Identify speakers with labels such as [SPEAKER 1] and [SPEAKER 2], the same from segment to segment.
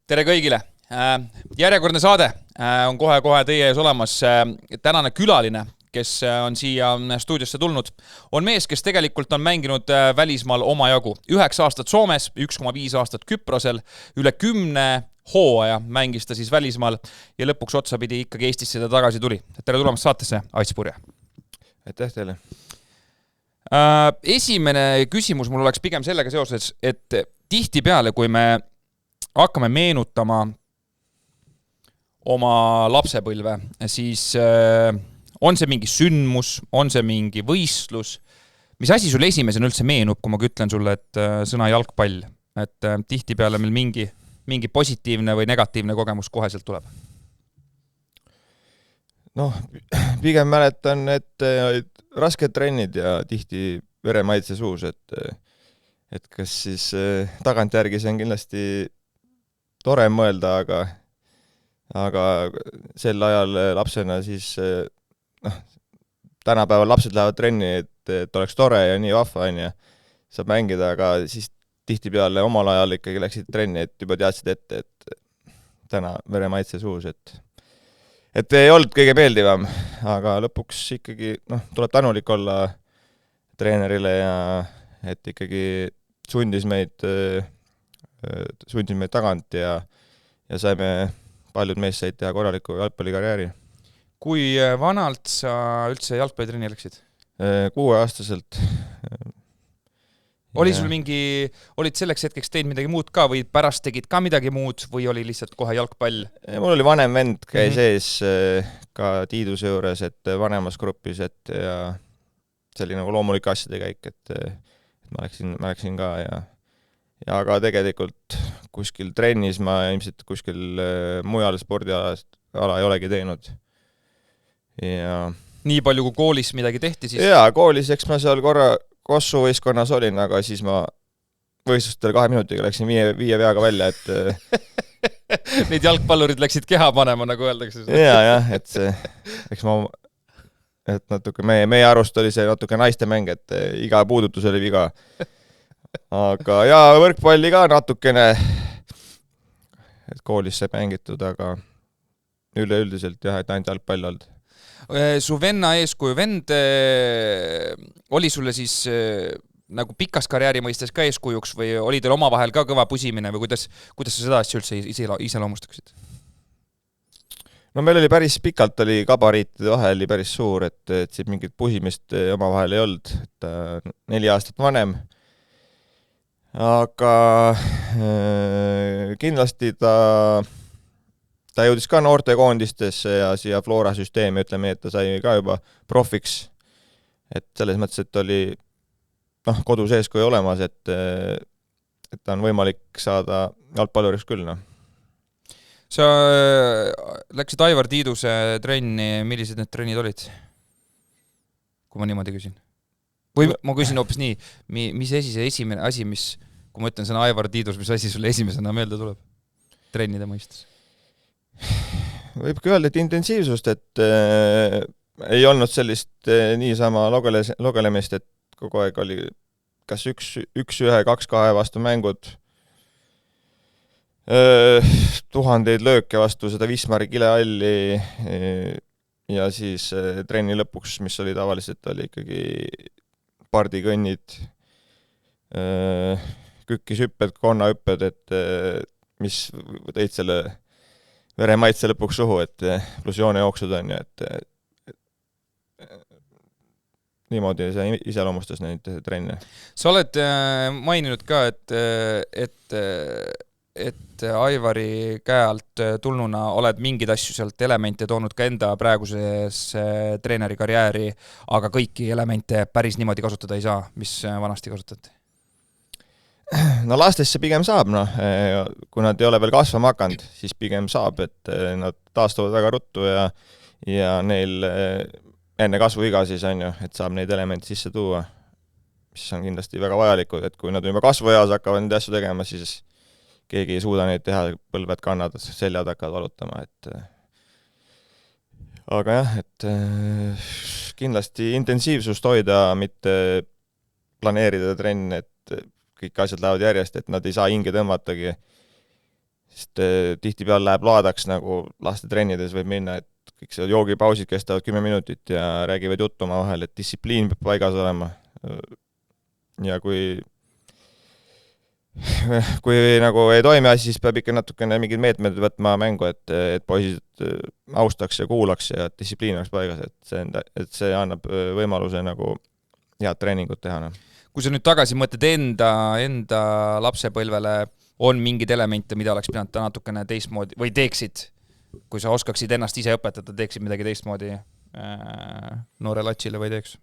[SPEAKER 1] Tere kõigile! Järjekordne saade on kohe-kohe teie ees olemas. Tänane külaline, kes on siia stuudiosse tulnud, on mees, kes tegelikult on mänginud välismaal omajagu. 9 aastat Soomes, 1,5 aastat Küprosel, üle 10 hooaja mängis ta siis välismaal ja lõpuks otsapidi ikkagi Eestisse ta tagasi tuli. Tere tulemast saatesse, Ats Purje.
[SPEAKER 2] Aitäh teile.
[SPEAKER 1] Esimene küsimus mul oleks pigem sellega seoses, et tihtipeale, kui me hakkame meenutama oma lapsepõlve, siis on see mingi sündmus, on see mingi võistlus. Mis asi sul esimesena üldse meenub, kui ma ütlen sulle, et sõna jalgpall? Et tihtipeale meil mingi positiivne või negatiivne kogemus koheselt tuleb?
[SPEAKER 2] Pigem mäletan, et olid rasked trennid ja tihti veremaitse suus, et kas siis tagantjärgi see on kindlasti tore mõelda, aga sel ajal lapsena siis tänapäeval lapsed lähevad trenni, et oleks tore ja nii vahva on ja saab mängida, aga siis tihtipeale omal ajal ikkagi läksid trenni, et juba teadsid ette, et täna veremaitse suus, et ei olnud kõige meeldivam, aga lõpuks ikkagi tuleb tänulik olla treenerile ja et ikkagi sundis meid tagant ja saime paljud meest said teha korraliku jalgpallikarjääri.
[SPEAKER 1] Kui vanalt sa üldse jalgpallitrenni läksid?
[SPEAKER 2] 6-aastaselt.
[SPEAKER 1] Olid selleks hetkeks teinud midagi muud ka või pärast tegid ka midagi muud või oli lihtsalt kohe jalgpall?
[SPEAKER 2] Mul oli vanem vend, käis ees ka Tiiduse juures, et vanemas grupis, et ja selline loomulik asjade käik, et ma läksin ka ja aga tegelikult kuskil trennis ma ilmselt kuskil mujal spordiala ei olegi teinud. Ja
[SPEAKER 1] nii palju kui koolis midagi tehti siis?
[SPEAKER 2] Jaa, koolis, eks ma seal korra Kossu võistkonnas olin, aga siis ma võistlustel 2 minutiga läksin viie peaga välja, et
[SPEAKER 1] Need jalgpallurid läksid keha panema, nagu öeldakse.
[SPEAKER 2] Jah, et natuke meie arust oli see natuke naiste mäng, et iga puudutus oli viga. Aga ja võrkpalli ka natukene, et koolis sai mängitud, aga üleüldiselt jah, et ainult jalgpall olnud.
[SPEAKER 1] Su venna eeskuju vend oli sulle siis nagu pikas karjääri mõistes ka eeskujuks või oli teil omavahel ka kõva pusimine või kuidas sa seda asja üldse iseloomustaksid?
[SPEAKER 2] Meil oli päris pikalt, oli gabariitide vahel oli päris suur, et siin mingit pusimist omavahel ei olnud, et 4 aastat vanem. Aga kindlasti ta jõudis ka noortekoondistesse ja siia Flora süsteemi, ütleme, et ta sai ka juba profiks. Et selles mõttes, et oli kodus eeskuju olemas, et ta on võimalik saada jalgpalluriks küll.
[SPEAKER 1] Sa läksid Aivar Tiiduse trenni, millised need trennid olid? Kui ma niimoodi küsin. Või ma küsin hoopis nii, mis esimene asi, kui ma ütlen sõna Aivar Tiidus, mis asi sulle esimesena meelde tuleb trennide mõistes?
[SPEAKER 2] Võibki öelda, et intensiivsust, et ei olnud sellist niisama logelemist, et kogu aeg oli kas 1-1, 2-2 vastu mängud, tuhandeid lööke vastu seda Wismari kilehalli ja siis trenni lõpuks, mis oli tavaliselt, oli ikkagi pardikõnnid, kükkishüpped, konnahüpped, et mis tõid selle veremaitse lõpuks suhu, et pluss joonejooksud on ja et niimoodi see iseloomustas neid trenne.
[SPEAKER 1] Sa oled maininud ka, et Aivari käe alt tulnuna oled mingid asju sealt elemente toonud ka enda praeguses treeneri karjääri, aga kõiki elemente päris niimoodi kasutada ei saa, mis vanasti kasutati?
[SPEAKER 2] Lastesse pigem saab, kui nad ei ole veel kasvama hakanud, siis pigem saab, et nad taastuvad väga ruttu ja neil enne kasvuiga siis on ju, et saab neid elemente sisse tuua, mis on kindlasti väga vajalikud, et kui nad juba kasvueas hakkavad neid asju tegema, siis keegi ei suuda neid teha, põlved kannad, seljad hakkavad valutama, et aga jah, et kindlasti intensiivsust hoida, mitte planeerida trenn, et kõik asjad lähevad järjest, et nad ei saa hinge tõmmatagi, sest tihtipeale läheb laadaks nagu laste trennides võib minna, et kõik see joogipausid kestavad 10 minutit ja räägivad juttu omavahel, et distsipliin peab paigas olema. Ja kui nagu ei toimi asi, siis peab ikka natukene mingid meetmed võtma mängu, et poisid austaks ja kuulaks ja distsipliin oleks paigas, et see annab võimaluse nagu head treeningut teha. No.
[SPEAKER 1] Kui sa nüüd tagasi mõtled enda lapsepõlvele, on mingid elemente, mida oleks pidanud natukene teistmoodi või teeksid, kui sa oskaksid ennast ise õpetada, teeksid midagi teistmoodi noore latsile või teeks?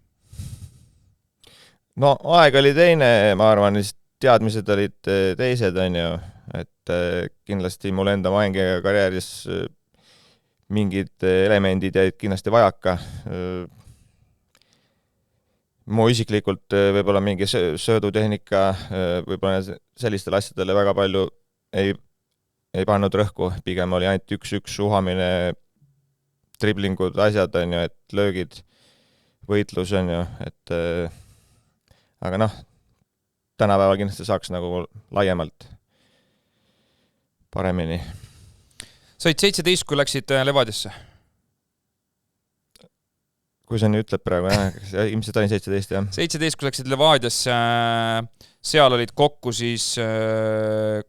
[SPEAKER 2] No aeg oli teine, ma arvan, teadmised olid teised, on ju, et kindlasti mul enda mängijaga karjääris mingid elemendid jäid kindlasti vajaka. Mu isiklikult võib-olla mingi söödutehnika, võib-olla sellistele asjadele väga palju ei pannud rõhku, pigem oli ainult üks uhamine, driblingud, asjad, on ju, et löögid, võitlus, on ju, et aga noh, tänapäeval kindlasti saaks nagu laiemalt paremini.
[SPEAKER 1] Said 17, kui läksid Levadiasse?
[SPEAKER 2] Kui sa nüüd ütled praegu, ilmselt olin 17, jah.
[SPEAKER 1] 17, kui läksid Levadiasse, seal olid kokku siis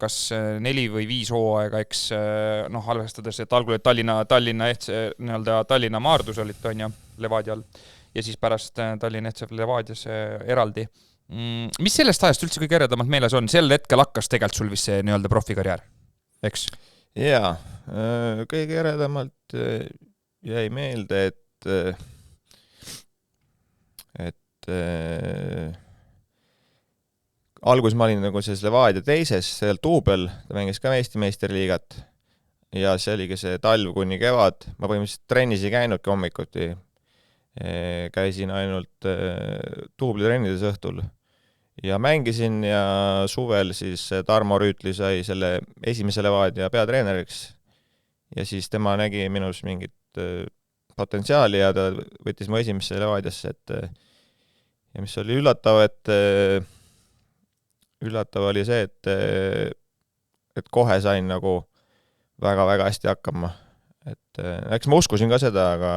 [SPEAKER 1] kas 4 või 5 hooaega, eks arvestades, et algul Tallinna Maardus olid, on ju, Levadial, ja siis pärast Tallinna FCF Levadias eraldi. Mis sellest ajast üldse kõige eredamalt meeles on? Sel hetkel hakkas tegelikult sul vist see nii-öelda profikarjäär, eks?
[SPEAKER 2] Jaa, kõige eredamalt jäi meelde, et alguses ma olin nagu selles Levadia teises, seal Tuubel, ta mängis ka Eesti meisterliigat ja see oligi see talv kuni kevad, ma põhimõtteliselt trennis ei käinudki hommikuti, käisin ainult Tuubli trennides õhtul ja mängisin ja suvel siis Tarmo Rüütli sai selle esimese Levadia peatreeneriks ja siis tema nägi minus mingit potentsiaali ja ta võttis mu esimesse Levadiasse, ja mis oli üllatav, üllatav oli see, et kohe sain nagu väga-väga hästi hakkama. Eks ma uskusin ka seda, aga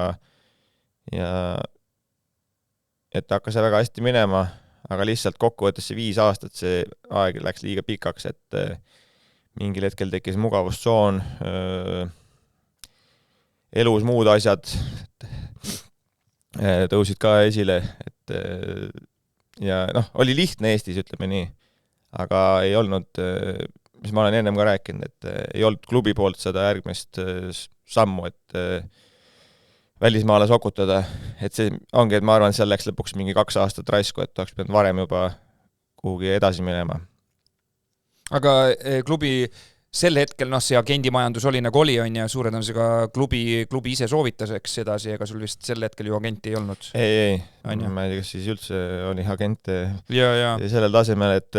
[SPEAKER 2] et hakkas see väga hästi minema, aga lihtsalt kokkuvõttes see 5 aastat, see aeg läks liiga pikaks, et mingil hetkel tekkis mugavustsoon, elus muud asjad tõusid ka esile, et ja oli lihtne Eestis, ütleme nii, aga ei olnud, mis ma olen ennem ka rääkinud, et ei olnud klubi poolt seda järgmist sammu, et välismaale sokutada, et see ongi, et ma arvan, seal läks lõpuks mingi 2 aastat raisku, et oleks pidanud varem juba kuhugi edasi minema.
[SPEAKER 1] Aga klubi sel hetkel, see agendimajandus oli nagu oli, on ja suure tõenäosusega klubi ise soovitas, eks edasi, ega sul vist sel hetkel ju agenti ei olnud?
[SPEAKER 2] Ei, ma ei tea, kas siis üldse oli agente
[SPEAKER 1] ja.
[SPEAKER 2] Sellel tasemel, et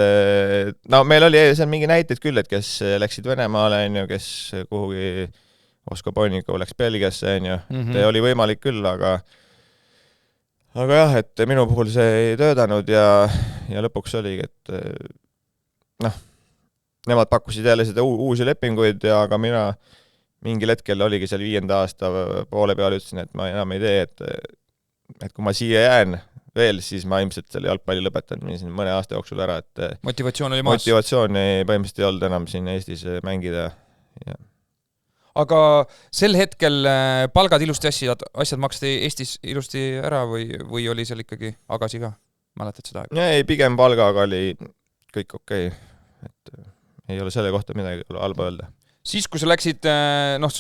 [SPEAKER 2] meil oli seal mingi näiteid küll, et kes läksid Venemaale, on ju, kes kuhugi Osko Bonnikov läks Belgiasse, on ju, et oli võimalik küll, aga jah, et minu puhul see ei töödanud ja lõpuks oligi, et nemad pakkusid jälle seda uusi lepinguid ja aga mina mingil hetkel oligi seal 5. aasta poole peal ütlesin, et ma enam ei tee, et kui ma siia jään veel, siis ma ilmselt selle jalgpalli lõpetan mõne aasta jooksul ära, et
[SPEAKER 1] motivatsioon oli maas.
[SPEAKER 2] Motivatsiooni põhimõtteliselt ei olnud enam siin Eestis mängida. Ja.
[SPEAKER 1] Aga sel hetkel palgad ilusti asjad maksti Eestis ilusti ära või oli seal ikkagi agasi ka? Mäletad seda aega?
[SPEAKER 2] Ei, pigem palgaga oli kõik okei. Et ei ole selle kohta midagi halba öelda.
[SPEAKER 1] Siis, kui sa läksid, nagu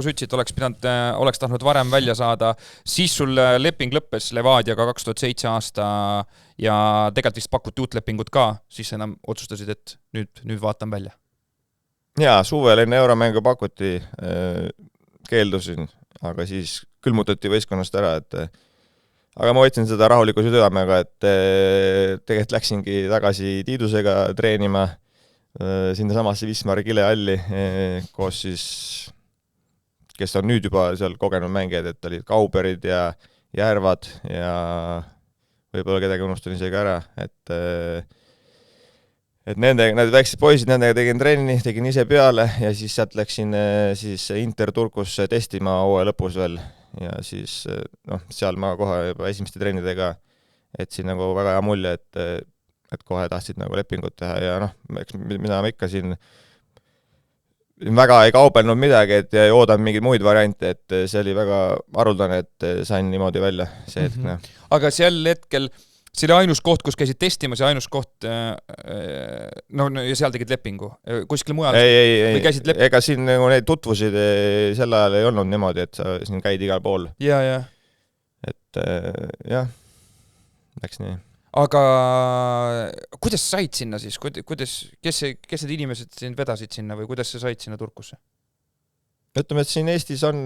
[SPEAKER 1] sa ütlesid, oleks tahtnud varem välja saada, siis sul leping lõppes Levadiaga 2007 aasta ja tegelikult vist pakuti uut lepingut ka, siis enam otsustasid, et nüüd vaatan välja.
[SPEAKER 2] Jaa, suvel enne euromängu pakuti, keeldusin, aga siis külmutati võistkonnast ära, aga ma võtsin seda rahuliku südamega, et tegelikult läksingi tagasi Tiidusega treenima sinna samasse Wismari Kilehalli, koos siis, kes on nüüd juba seal kogenud mängijad, et olid Kauberid ja Järvad ja võib-olla kedagi unustan isegi ära, et nendega, need väiksed poisid, nendega tegin trenni, tegin ise peale ja siis sealt läksin siis Inter Turkus testima hooaja lõpus veel ja siis noh, seal ma kohe juba esimeste trennidega etsin nagu väga hea mulje, et kohe tahtsid nagu lepingut teha ja noh, eks mida ma ikka siin väga ei kaubelnud midagi, et ei oodanud mingeid muid variante, et see oli väga haruldane, et sain niimoodi välja see hetk.
[SPEAKER 1] Aga sel hetkel see oli ainus koht, kus käisid testimas ja ainus koht, no ja seal tegid lepingu. Kuskil mujal?
[SPEAKER 2] Ei, ega siin nagu neid tutvusid sel ajal ei olnud niimoodi, et sa siin käid igal pool.
[SPEAKER 1] Ja.
[SPEAKER 2] Et jah, läks nii.
[SPEAKER 1] Aga kuidas sa said sinna siis? Kes need inimesed sind vedasid sinna või kuidas sa said sinna Turkusse?
[SPEAKER 2] Ütleme, et siin Eestis on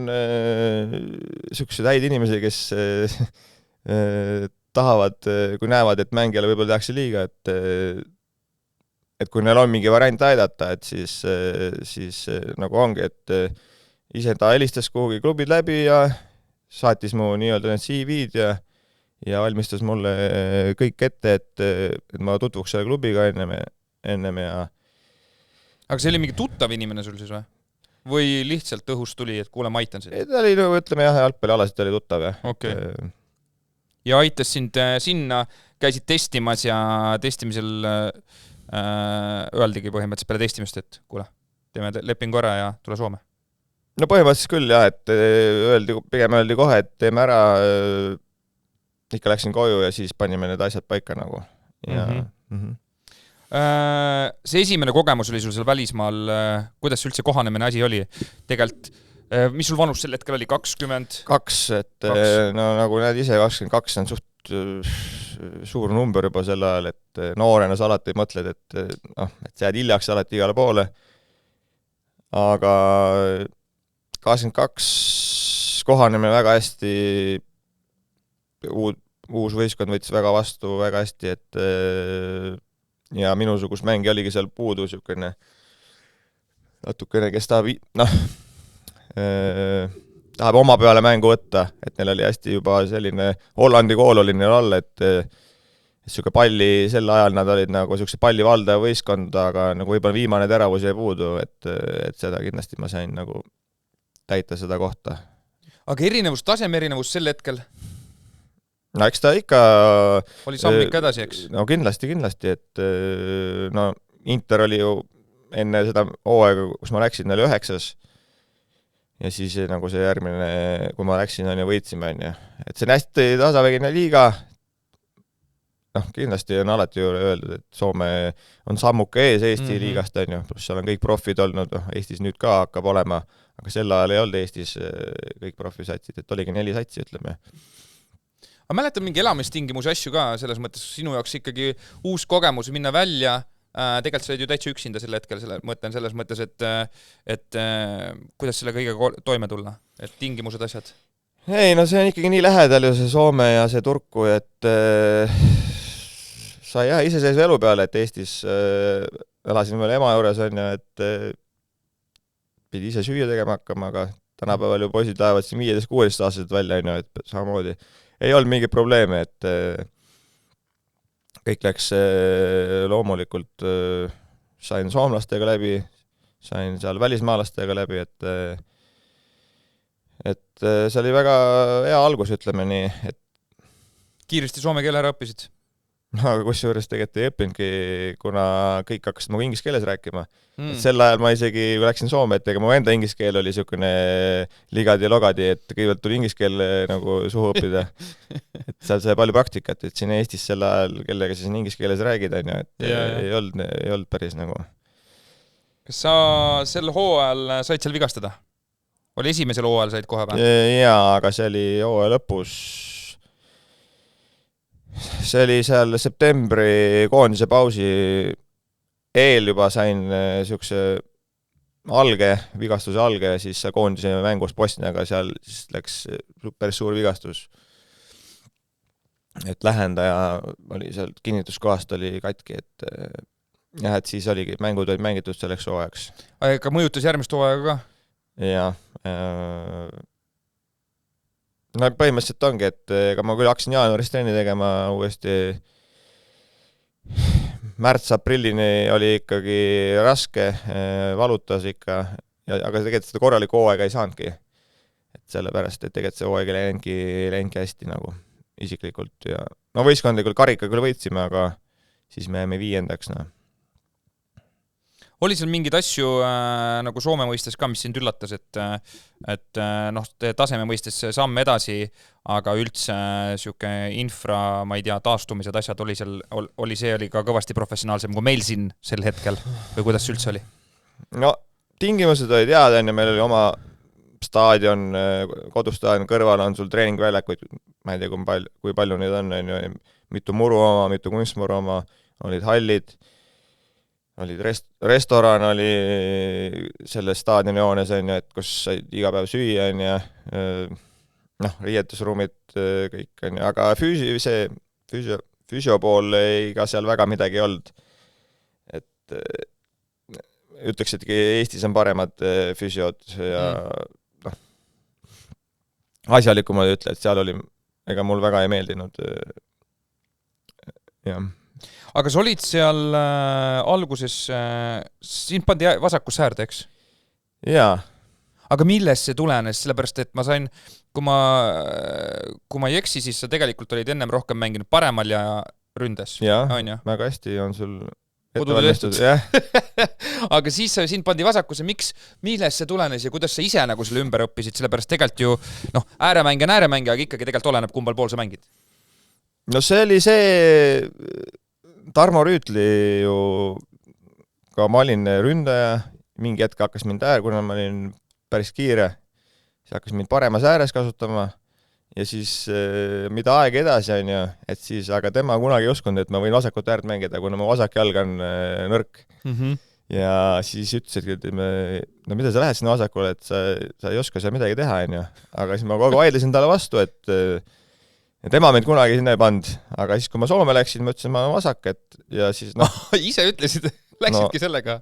[SPEAKER 2] sellised häid inimesi, kes tahavad, kui näevad, et mängijale võib-olla tehakse liiga, et kui neil on mingi variant aidata, et siis nagu ongi, et ise ta helistas kuhugi klubid läbi ja saatis mu nii-öelda need CV-d ja valmistas mulle kõik ette, et ma tutvuks selle klubiga ennem ja...
[SPEAKER 1] Aga see oli mingi tuttav inimene sul siis või? Või lihtsalt õhust tuli, et kuule, ma aitan sind?
[SPEAKER 2] Ta oli, ütleme jah, jalgpallialaselt oli tuttav, jah.
[SPEAKER 1] Okay. Ja aitas sind sinna, käisid testimas ja testimisel öeldigi põhimõtteliselt peale testimist, et kuule, teeme lepingu ära ja tule Soome.
[SPEAKER 2] No põhimõtteliselt küll jah, et pigem öeldi kohe, et teeme ära, ikka läksin koju ja siis panime need asjad paika nagu. Ja,
[SPEAKER 1] see esimene kogemus oli sul seal välismaal, kuidas üldse kohanemine asi oli? Tegelikult, mis sul vanus sel hetkel oli? 20?
[SPEAKER 2] 2, et no nagu näed ise, 22 on suht suur number juba sel ajal, et noorena sa alati mõtled, et sa jääd hiljaks alati igale poole. Aga 22 kohanemine väga hästi, uus võistkond võttis väga vastu väga hästi, et ja minusugus mängi oligi seal puudu natukene, kes tahab oma peale mängu võtta, et neil oli hästi juba selline Hollandi kool oli neil all, et selline palli, sel ajal nad olid nagu selline pallivaldaja võistkond, aga nagu võib-olla viimane teravus jäi puudu, et seda kindlasti ma sain nagu täita seda kohta.
[SPEAKER 1] Aga taseme erinevus sel hetkel?
[SPEAKER 2] No eks ta ikka...
[SPEAKER 1] Oli samm ikka edasi, eks?
[SPEAKER 2] No kindlasti, et no Inter oli ju enne seda hooaega, kus ma läksin, oli 9. Ja siis nagu see järgmine, kui ma läksin, võitsime. Et see on hästi tasavägine liiga. Noh, kindlasti on alati ju öeldud, et Soome on sammuke ees Eesti liigast, pluss seal on kõik profid olnud, Eestis nüüd ka hakkab olema, aga sel ajal ei olnud Eestis kõik profisatsid, et oligi 4 satsi, ütleme.
[SPEAKER 1] Aga mäletan mingi elamistingimusi asju ka, selles mõttes sinu jaoks ikkagi uus kogemus minna välja, tegelikult sa olid ju täitsa üksinda sel hetkel, mõtlen selles mõttes, et kuidas selle kõige toime tulla, et tingimused asjad?
[SPEAKER 2] Ei, no see on ikkagi nii lähedal ju see Soome ja see Turku, et sai jah iseseisva elu peale, et Eestis elasin veel ema juures, et pidi ise süüa tegema hakkama, aga tänapäeval ju poisid lähevad siin 15-16 aastased välja, et samamoodi ei olnud mingi probleeme, et kõik läks loomulikult, sain soomlastega läbi, sain seal välismaalastega läbi, et see oli väga hea algus, ütleme nii. Et
[SPEAKER 1] kiiresti soome keele ära õppisid?
[SPEAKER 2] No, aga kusjuures tegelikult ei õppinudki, kuna kõik hakkasid mu inglise keeles rääkima. Sel ajal ma isegi läksin Soome, et ega mu enda inglise keel oli niisugune ligadi ja logadi, et kõigepealt tuli inglise keele nagu suhu õppida. Et seal sai palju praktikat, et siin Eestis sel ajal, kellega siis inglise keeles räägid, et ei olnud päris nagu.
[SPEAKER 1] Kas sa sel hooajal said seal vigastada? Oli esimesel hooajal said kohe pähe?
[SPEAKER 2] Jaa, aga see oli hooaja lõpus. See oli seal septembri koondise pausi eel juba sain niisuguse vigastuse alge ja siis koondise mängus Bosniaga seal siis läks päris suur vigastus. Et lähendaja oli seal kinnituskohast oli katki, et jah, et siis oligi mängud olid mängitud selleks hooajaks.
[SPEAKER 1] Aga mõjutas järgmist hooaega ka?
[SPEAKER 2] Jah. No põhimõtteliselt ongi, et ega ma küll hakkasin jaanuaris trenni tegema uuesti, märts-aprillini oli ikkagi raske, valutas ikka, aga tegelikult seda korralikku hooaega ei saanudki. Et sellepärast, et tegelikult see hooaeg ei läinudki hästi nagu isiklikult ja no võistkondlikult karika küll võitsime, aga siis me jäime 5. No.
[SPEAKER 1] Oli seal mingeid asju nagu Soome mõistes ka, mis sind üllatas, et noh, taseme mõistes samm edasi, aga üldse siuke infra, ma ei tea, taastumised asjad oli seal, oli ka kõvasti professionaalsem kui meil siin sel hetkel või kuidas üldse oli?
[SPEAKER 2] No tingimused olid head, meil oli oma staadion, kodustaadion kõrval on sul treeningväljakuid, ma ei tea, kui palju neid on, mitu muru oma, mitu kunstmuru oma, olid hallid, olid restoran oli selles staadioni joones, et kus said iga päev süüa, noh, riietusruumid kõik, aga füüsio pool ei ka seal väga midagi olnud. Et ütleks, et Eestis on paremad füüsiod ja noh, asjalikumad ei ütle, et seal oli, ega mul väga ei meeldinud. Jah.
[SPEAKER 1] Aga sa olid seal alguses, siin pandi vasakus äärde, eks?
[SPEAKER 2] Jaa.
[SPEAKER 1] Aga millest see tulenes? Sellepärast, et ma sain, kui ma ei eksi, siis sa tegelikult olid ennem rohkem mänginud paremal ja ründes.
[SPEAKER 2] Jaa, väga hästi on sul
[SPEAKER 1] kodutööstud. Aga siis siin pandi vasakuse, millest see tulenes ja kuidas sa ise nagu selle ümber õppisid? Sellepärast tegelikult ju, noh, ääremäng, aga ikkagi tegelikult oleneb kumbal pool sa mängid.
[SPEAKER 2] No see oli see Tarmo Rüütli ju, ka ma olin ründaja, mingi hetk hakkas mind kuna ma olin päris kiire, siis hakkas mind paremas ääres kasutama ja siis mida aeg edasi on ju, et siis, aga tema kunagi ei uskunud, et ma võin vasakut äärt mängida, kuna mu vasak jalg on nõrk. Ja siis ütlesid, et no mida sa lähed sinna vasakule, et sa ei oska seal midagi teha, on ju. Aga siis ma kogu vaidlesin talle vastu, et tema mind kunagi sinna ei pand, aga siis kui ma Soome läksin, ma ütlesin, ma olen vasak, ja siis noh.
[SPEAKER 1] Ise ütlesid, läksidki sellega?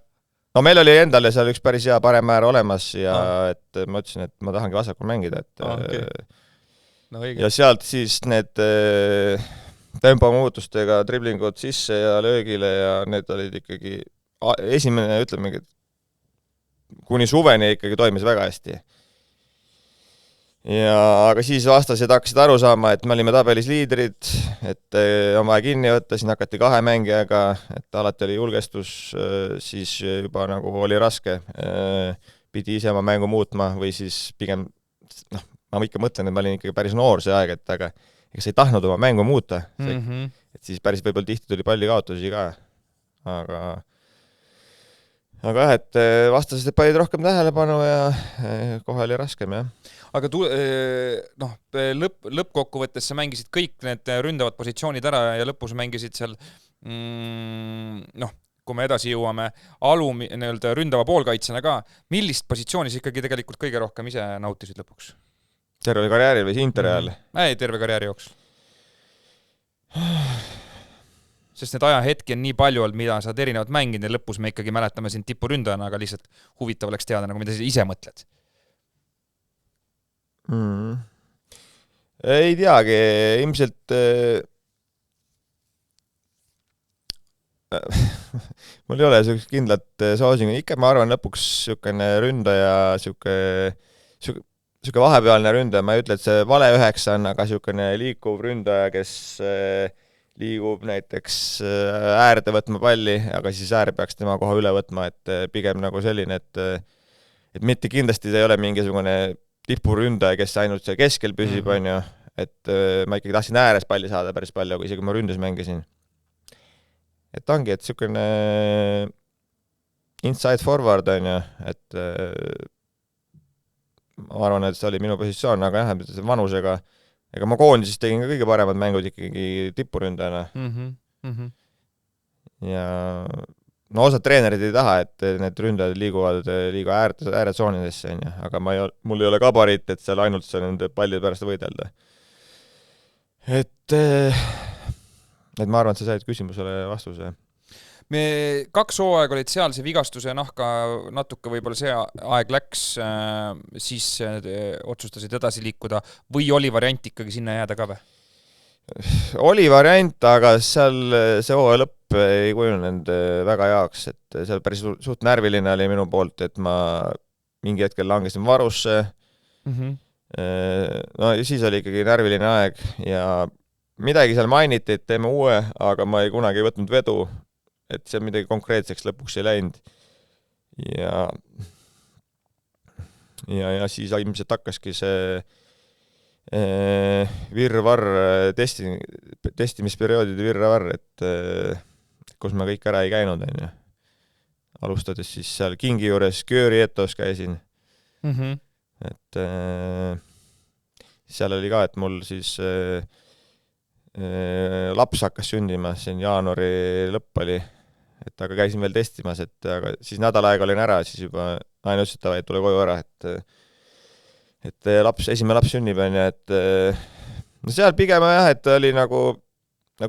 [SPEAKER 2] No meil oli endale seal üks päris hea parem määr olemas ja et ma ütlesin, et ma tahangi vasakul mängida, et ja sealt siis need tempomuutustega driblingud sisse ja löögile ja need olid ikkagi esimene, ütleme, kuni suveni ikkagi toimis väga hästi. Ja, aga siis vastased hakkasid aru saama, et me olime tabelis liidrid, et on vaja kinni võtta, siin hakati 2 mängijaga, et alati oli julgestus, siis juba nagu oli raske, pidi ise oma mängu muutma või siis pigem, noh, ma ikka mõtlen, et ma olin ikkagi päris noor see aeg, et aga ega sa ei tahtnud oma mängu muuta, et siis päris võib-olla tihti tuli palli kaotusi ka, aga jah, et vastased panid rohkem tähelepanu ja kohe oli raskem, jah.
[SPEAKER 1] Aga noh, lõppkokkuvõttes sa mängisid kõik need ründavad positsioonid ära ja lõpus mängisid seal, noh, kui me edasi jõuame, ründava poolkaitsena ka. Millist positsiooni sa ikkagi tegelikult kõige rohkem ise nautisid lõpuks?
[SPEAKER 2] Terve karjääri või Interi ajal?
[SPEAKER 1] Ei, terve karjääri jooks. Sest need ajahetki on nii palju olnud, mida sa oled erinevad mänginud ja lõpus me ikkagi mäletame sind tipuründajana, aga lihtsalt huvitav oleks teada, nagu mida sa ise mõtled.
[SPEAKER 2] Ei teagi, ilmselt mul ei ole sellist kindlat soosingu, ikka ma arvan lõpuks siukene ründaja, siuke vahepealne ründaja, ma ei ütle, et see vale 9 on, aga siukene liikuv ründaja, kes liigub näiteks äärde võtma palli, aga siis äär peaks tema koha üle võtma, et pigem nagu selline, et mitte kindlasti see ei ole mingisugune tipuründaja, kes ainult seal keskel püsib, on ju, et ma ikkagi tahtsin ääres palli saada päris palju, kui isegi kui ma ründes mängisin. Et ongi, et siukene inside forward, on ju, et ma arvan, et see oli minu positsioon, aga jah, vanusega, ega ma koondises tegin ka kõige paremad mängud ikkagi tipuründajana. Ja no osad treenerid ei taha, et need ründajad liiguvad ääretsoonidesse, aga mul ei ole kabarit, et seal ainult nende pallide pärast võidelda. Et ma arvan, et sa said küsimusele vastuse.
[SPEAKER 1] Me 2 hooaega olid seal, see vigastuse nahka natuke võib-olla see aeg läks, siis otsustasid edasi liikuda või oli variant ikkagi sinna jääda ka või?
[SPEAKER 2] oli variant, aga seal see hooaja lõpp ei kujunenud väga heaks, et seal päris suht närviline oli minu poolt, et ma mingi hetkel langesin varusse. No ja siis oli ikkagi närviline aeg ja midagi seal mainiti, et teeme uue, aga ma ei kunagi võtnud vedu, et see midagi konkreetseks lõpuks ei läinud. Ja siis ilmselt hakkaski see virvarr, testimisperioodide virvarr, et kus ma kõik ära ei käinud, on ju. Alustades siis seal Kingi juures Köörietos käisin. Et seal oli ka, et mul siis laps hakkas sündima, siin jaanuari lõpp oli, et aga käisin veel testimas, et aga siis nädal aega olin ära, siis juba naine ütles, et tule koju ära, et esimene laps sünnib, on ju, et no seal pigem jah, et oli nagu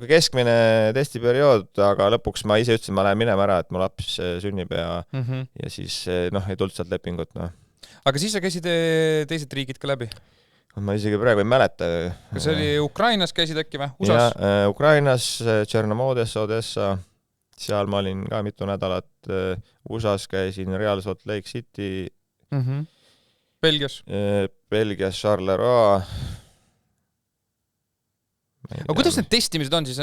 [SPEAKER 2] keskmine testiperiood, aga lõpuks ma ise ütlesin, ma lähen minema ära, et mu laps sünnib ja siis ei tulnud sealt lepingut,
[SPEAKER 1] Aga siis sa käisid teised riigid ka läbi?
[SPEAKER 2] Ma isegi praegu ei mäleta.
[SPEAKER 1] Kas oli Ukrainas käisid äkki või? USAs?
[SPEAKER 2] Ja, Ukrainas, Tšernomodessa, Odessa, seal ma olin ka mitu nädalat. USAs käisin Real Salt Lake City.
[SPEAKER 1] Belgias?
[SPEAKER 2] Belgias, Charleroi.
[SPEAKER 1] Aga kuidas need testimised on siis?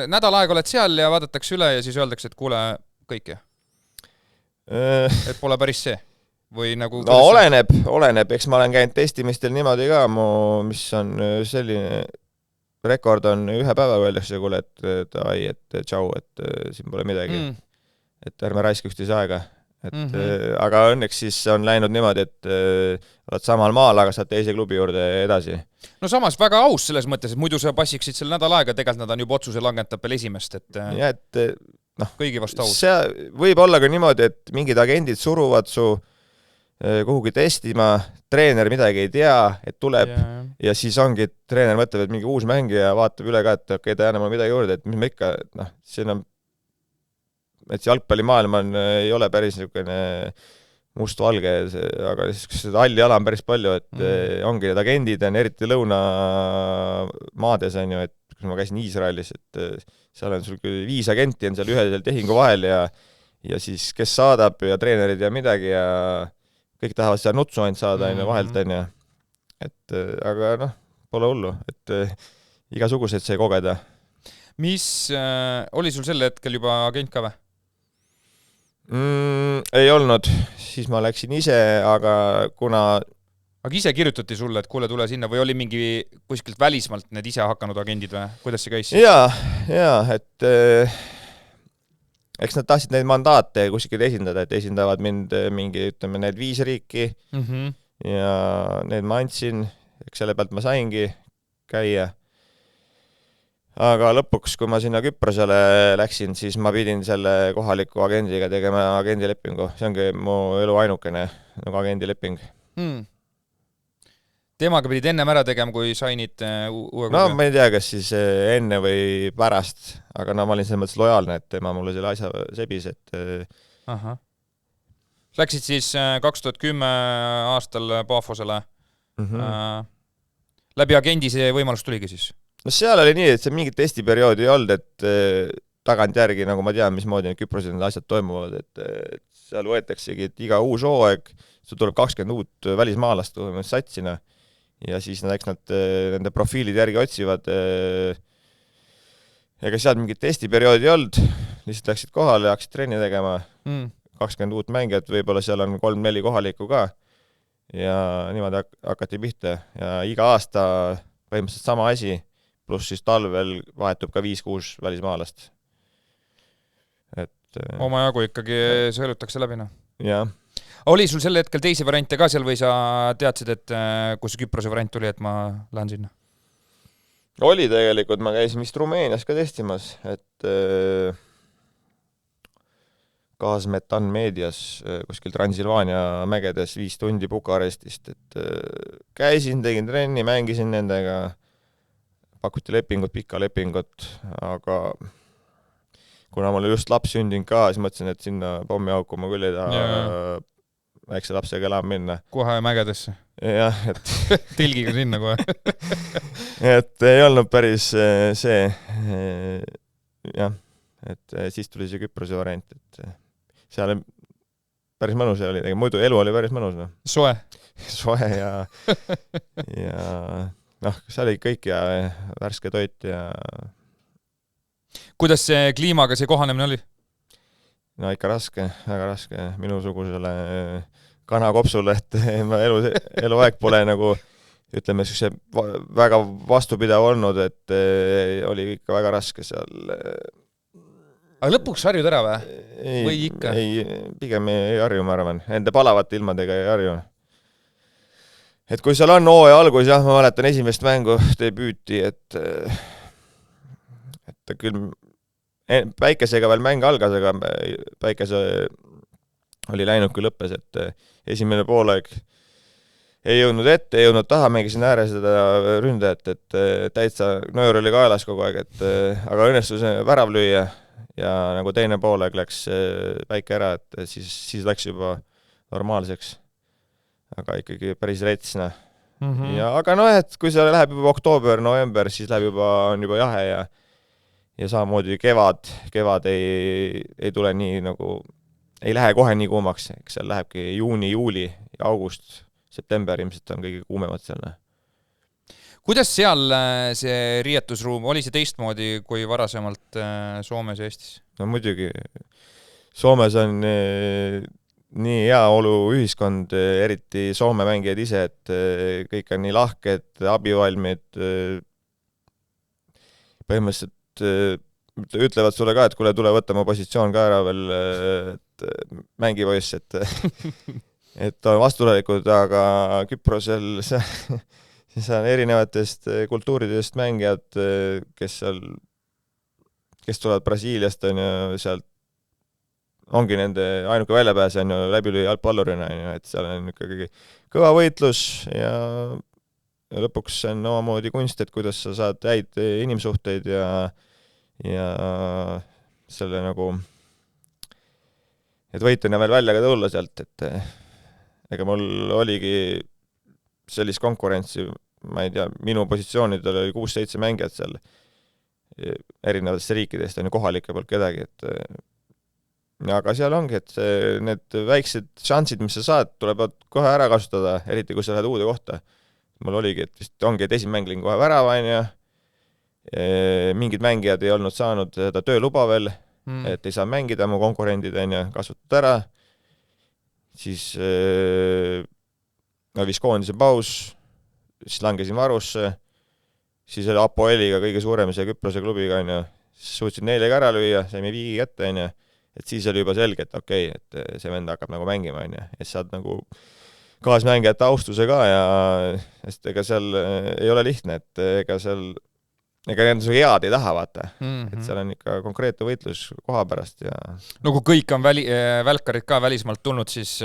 [SPEAKER 1] Nädal aega oled seal ja vaadatakse üle ja siis öeldakse, et kuule kõike? Et pole päris see? Või nagu...
[SPEAKER 2] No oleneb. Eks ma olen käinud testimistel niimoodi ka, mis on selline rekord on 1 päeva öeldakse, kuule, et tšau, et siin pole midagi. Et ärme raiska üksteise aega. Aga õnneks siis on läinud niimoodi, et oled samal maal, aga saad teise klubi juurde edasi.
[SPEAKER 1] No samas väga aus selles mõttes, et muidu sa passiksid selle nädal aega, tegelikult nad on juba otsuse langetab veel esimest, et...
[SPEAKER 2] Ja, et
[SPEAKER 1] kõigi vastu aus.
[SPEAKER 2] See võib olla ka niimoodi, et mingid agendid suruvad su kuhugi testima, treener midagi ei tea, et tuleb ja siis ongi, et treener mõtleb, et mingi uus mängija vaatab üle ka, et okei, ta ei anna mulle midagi juurde, et mis me ikka, siin on, et see jalgpallimaailm ei ole päris niisugune must-valge, aga seda halli ala on päris palju, et ongi need agendid on eriti lõunamaades, on ju, et kus ma käisin Iisraelis, et seal on sul 5 agenti on seal ühe tehingu vahel ja siis kes saadab ja treenerid ja midagi ja kõik tahavad seal nutsu ainult saada vahelt, on ju. Et aga pole hullu, et igasuguseid sai kogeda.
[SPEAKER 1] Mis oli sul sel hetkel juba agent ka või?
[SPEAKER 2] Ei olnud, siis ma läksin ise, aga kuna...
[SPEAKER 1] Aga ise kirjutati sulle, et kuule, tule sinna või oli mingi kuskilt välismalt need ise hakanud agendid või? Kuidas see käis?
[SPEAKER 2] Jaa, et eks nad tahtsid neid mandaate kuskil esindada, et esindavad mind mingi, ütleme, need 5 riiki ja need ma andsin, eks selle pealt ma saingi käia. Aga lõpuks, kui ma sinna Küprosele läksin, siis ma pidin selle kohaliku agendiga tegema agendilepingu. See ongi mu elu ainukene nagu agendileping.
[SPEAKER 1] Temaga pidid ennem ära tegema, kui sainid uue klubi?
[SPEAKER 2] No ma ei tea, kas siis enne või pärast, aga ma olin selles mõttes lojaalne, et tema mulle selle asja sebis, et...
[SPEAKER 1] Läksid siis 2010 aastal Pafosele. Läbi agendi see võimalus tuligi siis?
[SPEAKER 2] No seal oli nii, et see mingit testiperioodi ei olnud, et tagant järgi, nagu ma tean, mismoodi need Küprosed need asjad toimuvad, et seal võetaksegi, et iga uus hooaeg, sul tuleb 20 uut välismaalast satsina ja siis eks nad nende profiilid järgi otsivad. Ega seal mingit testiperioodi ei olnud, lihtsalt läksid kohale ja hakkasid trenni tegema. 20 uut mängijat, võib-olla seal on 3-4 kohalikku ka ja niimoodi hakati pihta ja iga aasta põhimõtteliselt sama asi, pluss siis talvel vahetub ka 5-6 välismaalast.
[SPEAKER 1] Omajagu ikkagi sõelutakse läbi,
[SPEAKER 2] Jah.
[SPEAKER 1] Oli sul sel hetkel teisi variante ka seal või sa teadsid, et kus Küprose variant tuli, et ma lähen sinna?
[SPEAKER 2] Oli tegelikult, ma käisin vist Rumeenias ka testimas, et Gaasmetan meedias kuskil Transilvaania mägedes 5 tundi Bukarestist, et käisin, tegin trenni, mängisin nendega, pakuti lepingut, pikka lepingut, aga kuna mul just laps sündinud ka, siis mõtlesin, et sinna pommiauku ma küll ei taha väikse lapsega elama minna.
[SPEAKER 1] Kohe mägedesse.
[SPEAKER 2] Jah, et
[SPEAKER 1] Tilgiga sinna kohe.
[SPEAKER 2] et ei olnud päris see, jah, et siis tuli see Küprose variant, et seal päris mõnus oli, muidu elu oli päris mõnus. No. Soe ja seal oli kõik ja värske toit ja...
[SPEAKER 1] Kuidas see kliimaga see kohanemine oli?
[SPEAKER 2] No ikka raske, väga raske minusugusele kanakopsule, et ma eluaeg pole nagu, ütleme, väga vastupidav olnud, et oli ikka väga raske seal.
[SPEAKER 1] Aga lõpuks harjud ära või? Või ikka?
[SPEAKER 2] Ei, pigem ei harju, ma arvan. Enda palavate ilmadega ei harju. Et kui seal on hooaja algus, jah, ma mäletan esimest mängu debüüti, et küll päikesega veel mäng algas, aga päikese oli läinud kui lõppes, et esimene poolaeg ei jõudnud ette, ei jõudnud taha, mängisin ääre seda ründajat, et täitsa nöör oli kaelas kogu aeg, aga õnnestus värav lüüa ja nagu teine poolaeg läks päike ära, et siis läks juba normaalseks. Aga ikkagi päris retsna. Ja, aga et kui see läheb juba oktoober, november, siis on juba jahe ja samamoodi kevad ei tule nii nagu, ei lähe kohe nii kuumaks, eks seal lähebki juuni, juuli ja august, september ilmselt on kõige kuumemad seal.
[SPEAKER 1] Kuidas seal see riietusruum, oli see teistmoodi kui varasemalt Soomes ja Eestis?
[SPEAKER 2] No muidugi, Soomes on nii hea olu ühiskond, eriti Soome mängijad ise, et kõik on nii lahked, abivalmid, põhimõtteliselt ütlevad sulle ka, et kuule, tule võtta oma positsioon ka ära veel, et mängi poiss, et on vastulelikud, aga Küprosel siis on erinevatest kultuuridest mängijad, kes tulevad Brasiiliast, on ju, sealt ongi nende ainuke väljapääs on ju läbilüüa jalgpallurina, et seal on ikkagi kõva võitlus ja lõpuks on omamoodi kunst, et kuidas sa saad häid inimsuhteid ja selle nagu, et võitjana veel välja ka tulla sealt, et ega mul oligi sellist konkurentsi, ma ei tea, minu positsioonidel oli 6-7 mängijat seal erinevatest riikidest, on ju kohalike poolt kedagi, et aga seal ongi, et need väiksed šansid, mis sa saad, tuleb kohe ära kasutada, eriti kui sa lähed uude kohta. Mul oligi, et vist ongi, et esimene mäng kohe värava, mingid mängijad ei olnud saanud seda tööluba veel, et ei saa mängida, mu konkurendid kasutad ära, siis viis koondise paus, siis langesin varusse, siis oli Apoeliga kõige suurem see Küprose klubiga, siis suutsid neile ka ära lüüa, saime viigi kätte, et siis oli juba selge, et okei, et see vend hakkab nagu mängima, ja saad nagu kaasmängijate austuse ka ja sest ega seal ei ole lihtne, et ega nende su head ei taha, vaata. Et seal on ikka konkreetne võitlus koha pärast ja...
[SPEAKER 1] No kui kõik on välkarid ka välismaalt tulnud, siis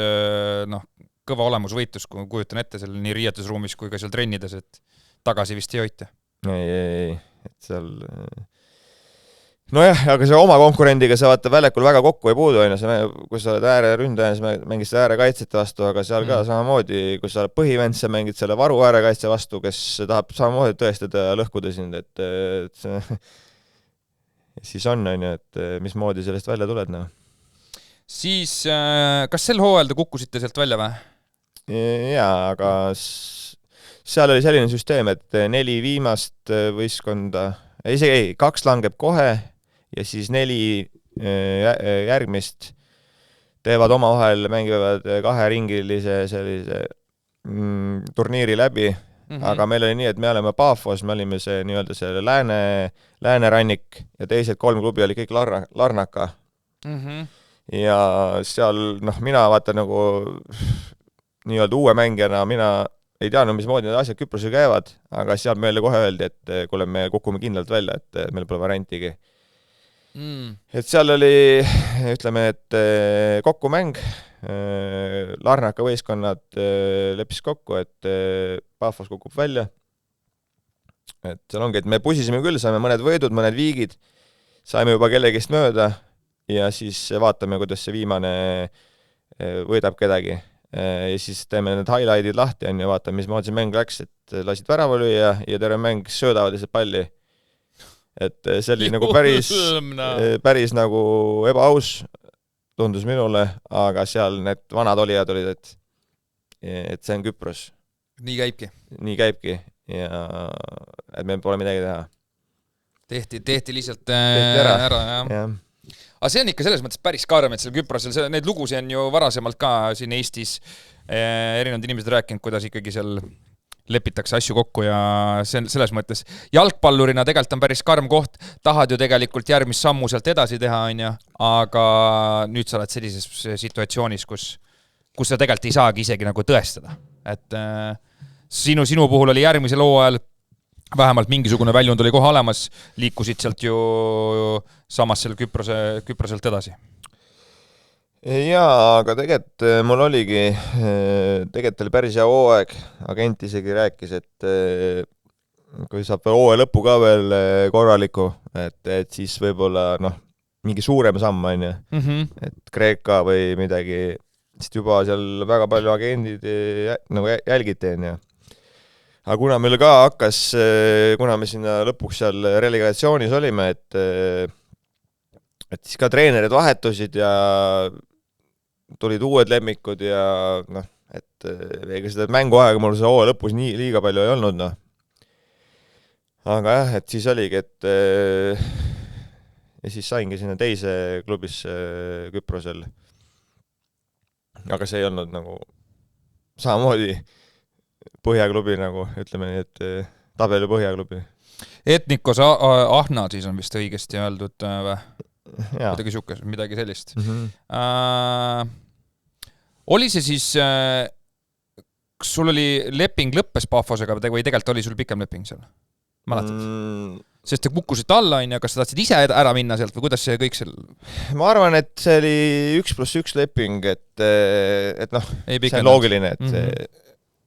[SPEAKER 1] kõva olemusvõitlus, kui kujutan ette seal nii riietusruumis kui ka seal trennides, et tagasi vist ei hoita.
[SPEAKER 2] Ei, et seal... Nojah, aga see oma konkurendiga sa vaata väljakul väga kokku ei puudu, kui sa oled ääreründaja, siis mängid seda äärekaitsete vastu, aga seal ka samamoodi, kui sa oled põhivend, sa mängid selle varu äärekaitse vastu, kes tahab samamoodi tõestada ja lõhkuda sind, et siis on, et mismoodi sellest välja tuled. No.
[SPEAKER 1] Siis, kas sel hooajal te kukkusite sealt välja või?
[SPEAKER 2] Jaa, aga seal oli selline süsteem, et 4 viimast võistkonda, isegi 2 langeb kohe, ja siis 4 järgmist teevad omavahel, mängivad 2-ringilise sellise turniiri läbi, aga meil oli nii, et me oleme Pafos, me olime see nii-öelda see läänerannik ja teised 3 klubi oli kõik Larnaka. Ja seal, mina vaata nagu nii-öelda uue mängijana, mina ei teadnud, mismoodi need asjad Küprosel käivad, aga seal meile kohe öeldi, et kuule, me kukume kindlalt välja, et meil pole variantigi. Et seal oli, ütleme, et kokkumäng, Larnaka võistkonnad leppis kokku, et Pafos kukub välja. Et seal ongi, et me pusisime küll, saime mõned võidud, mõned viigid, saime juba kellegist mööda ja siis vaatame, kuidas see viimane võidab kedagi. ja siis teeme need highlight'id lahti, on ju, vaatame, mismoodi see mäng läks, et lasid värava lüüa ja terve mäng söödavad lihtsalt palli. Et see oli nagu päris nagu ebaaus, tundus minule, aga seal need vanad olijad olid, et see on Küpros.
[SPEAKER 1] Nii käibki ja
[SPEAKER 2] et meil pole midagi teha.
[SPEAKER 1] Tehti lihtsalt ära
[SPEAKER 2] ja.
[SPEAKER 1] Aga see on ikka selles mõttes päris karm, et seal Küprosel, neid lugusi on ju varasemalt ka siin Eestis erinevad inimesed rääkinud, kuidas ikkagi seal lepitakse asju kokku ja selles mõttes jalgpallurina tegelikult on päris karm koht, tahad ju tegelikult järgmist sammu sealt edasi teha, on ju, aga nüüd sa oled sellises situatsioonis, kus sa tegelikult ei saagi isegi nagu tõestada. Et sinu puhul oli järgmisel hooajal vähemalt mingisugune väljund oli kohe olemas, liikusid sealt ju samas seal Küproselt edasi.
[SPEAKER 2] Jaa, aga tegelikult mul oligi, tegelikult oli päris hea hooaeg, agent isegi rääkis, et kui saab veel hooaja lõppu ka veel korraliku, et siis võib-olla mingi suurem samm on ju, et Kreeka või midagi, sest juba seal väga palju agendid nagu jälgiti on ju. Aga kuna meil ka hakkas, kuna me sinna lõpuks seal relegatsioonis olime, et siis ka treenerid vahetusid ja tulid uued lemmikud ja et ega seda mänguaega mul see hooaja lõpus nii liiga palju ei olnud. Aga jah, et siis oligi, et ja siis saingi sinna teise klubisse Küprosel. Aga see ei olnud nagu samamoodi põhjaklubi nagu, ütleme nii, et tabeli põhjaklubi.
[SPEAKER 1] Etnikos Ahna siis on vist õigesti öeldud või? Midagi sellist. Oli see siis, kas sul oli leping lõppes Pafosega või tegelikult oli sul pikem leping seal? Mäletad? Sest te kukkusite alla, kas sa tahtsid ise ära minna sealt või kuidas see kõik seal?
[SPEAKER 2] Ma arvan, et see oli 1+1 leping, et see on loogiline,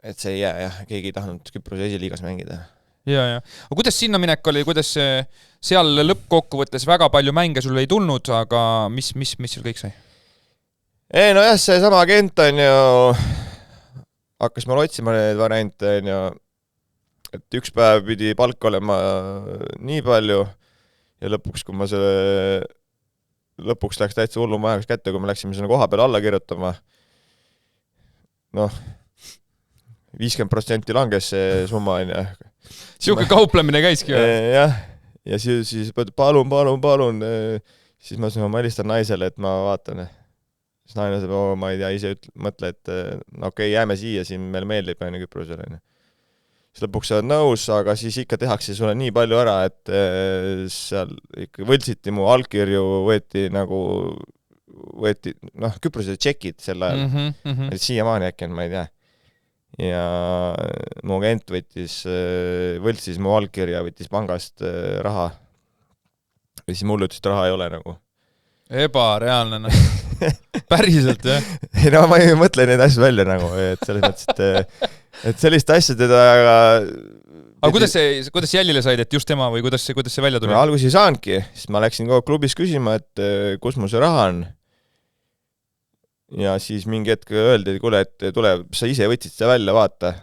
[SPEAKER 2] et see ei jää, jah, keegi ei tahtnud Küprose esiliigas mängida.
[SPEAKER 1] Ja. Aga kuidas sinna minek oli, kuidas seal lõppkokkuvõttes väga palju mänge sul ei tulnud, aga mis seal kõik sai?
[SPEAKER 2] Ei, no jah, see sama agent on ju, hakkas mul otsima neid variante, on ju, et üks päev pidi palk olema nii palju ja lõpuks, kui ma lõpuks läks täitsa hullu majagas kätte, kui me läksime sinna koha peal alla kirjutama, 50% langes see summa, on ju.
[SPEAKER 1] Siuke kauplemine käiski või?
[SPEAKER 2] Jah, ja siis palun, siis ma helistan naisele, et ma vaatan. Siis naine saab, ma ei tea, ise mõtle, et okei, jääme siia, siin meil meeldib aina Küprosel. Siis lõpuks sa oled nõus, aga siis ikka tehakse sulle nii palju ära, et seal ikka võltsiti mu allkirju, võeti, Küprosel tšekid sel ajal. Siiamaani äkki on, ma ei tea. Ja mu agent võltsis mu allkirja, võttis pangast raha ja siis mulle ütles, et raha ei ole nagu.
[SPEAKER 1] Ebareaalne. Päriselt, jah?
[SPEAKER 2] Ei, ma ei mõtle neid asju välja nagu, et selles mõttes, et sellist asja teda
[SPEAKER 1] aga kuidas jäljile said, et just tema või kuidas see välja tuli?
[SPEAKER 2] Algus ei saanudki, siis ma läksin kogu klubis küsima, et kus mul see raha on. Ja siis mingi hetk öeldi, et kuule, et tule, sa ise võtsid seda välja, vaata,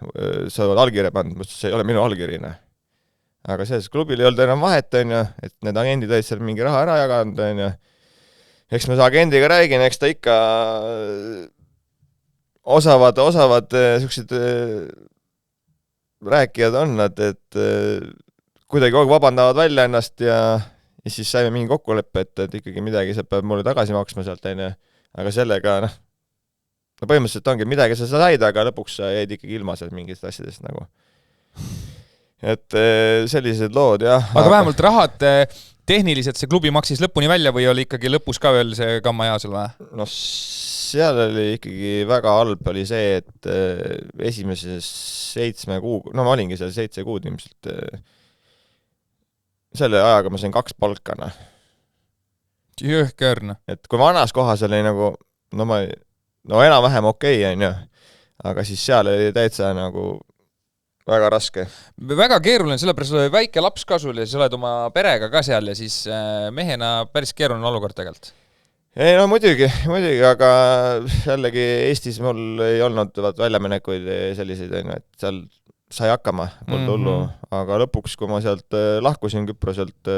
[SPEAKER 2] sa oled allkirja pannud, see ei ole minu allkirina. Aga selles klubil ei olnud enam vahet, on ju, et need agendid olid seal mingi raha ära jaganud, on ju. Eks ma see agendiga räägin, eks ta ikka osavad sellised rääkijad on nad, et kuidagi kogu vabandavad välja ennast ja siis saime mingi kokkuleppe, et ikkagi midagi sa peab mulle tagasi maksma sealt, on ju. Aga sellega, põhimõtteliselt ongi, midagi sa said, aga lõpuks sa jäid ikkagi ilma sealt mingist asjadest nagu. Et sellised lood, jah.
[SPEAKER 1] Aga vähemalt rahad tehniliselt see klubi maksis lõpuni välja või oli ikkagi lõpus ka veel see kamma hea seal või?
[SPEAKER 2] No seal oli ikkagi väga halb oli see, et esimeses 7 kuu, ma olingi seal 7 kuud ilmselt. Selle ajaga ma sain 2 palkana.
[SPEAKER 1] Jõhkärne.
[SPEAKER 2] Et kui vanas kohas oli nagu, enam-vähem okei, on ju, aga siis seal oli täitsa nagu väga raske.
[SPEAKER 1] Väga keeruline, sellepärast oli väike laps ka sul ja siis oled oma perega ka seal ja siis mehena päris keeruline olukord tegelikult.
[SPEAKER 2] ei no muidugi, aga jällegi Eestis mul ei olnud väljaminekuid selliseid, et seal sai hakkama, polnud hullu, aga lõpuks, kui ma sealt lahkusin Küproselt,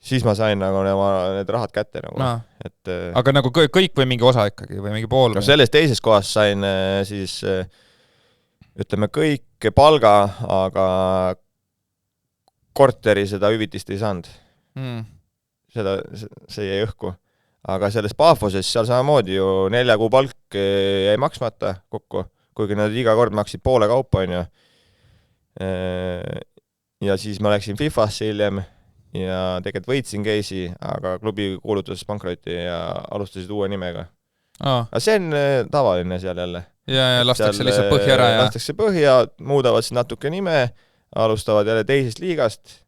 [SPEAKER 2] siis ma sain nagu need rahad kätte nagu.
[SPEAKER 1] No.
[SPEAKER 2] Et,
[SPEAKER 1] aga nagu kõik või mingi osa ikkagi või mingi pool?
[SPEAKER 2] No selles teises kohas sain siis ütleme kõik palga, aga korteri seda hüvitist ei saanud. See jäi õhku. Aga selles Pafoses seal samamoodi ju 4 kuu palk jäi maksmata kokku, kuigi nad iga kord maksid poole kaupa, on ju. Ja siis ma läksin FIFA-sse hiljem ja tegelikult võitsin case'i, aga klubi kuulutas pankroti ja alustasid uue nimega. Aga see on tavaline seal jälle.
[SPEAKER 1] Ja lastakse lihtsalt põhja ära.
[SPEAKER 2] Lastakse põhja, muudavad siis natuke nime, alustavad jälle teisest liigast.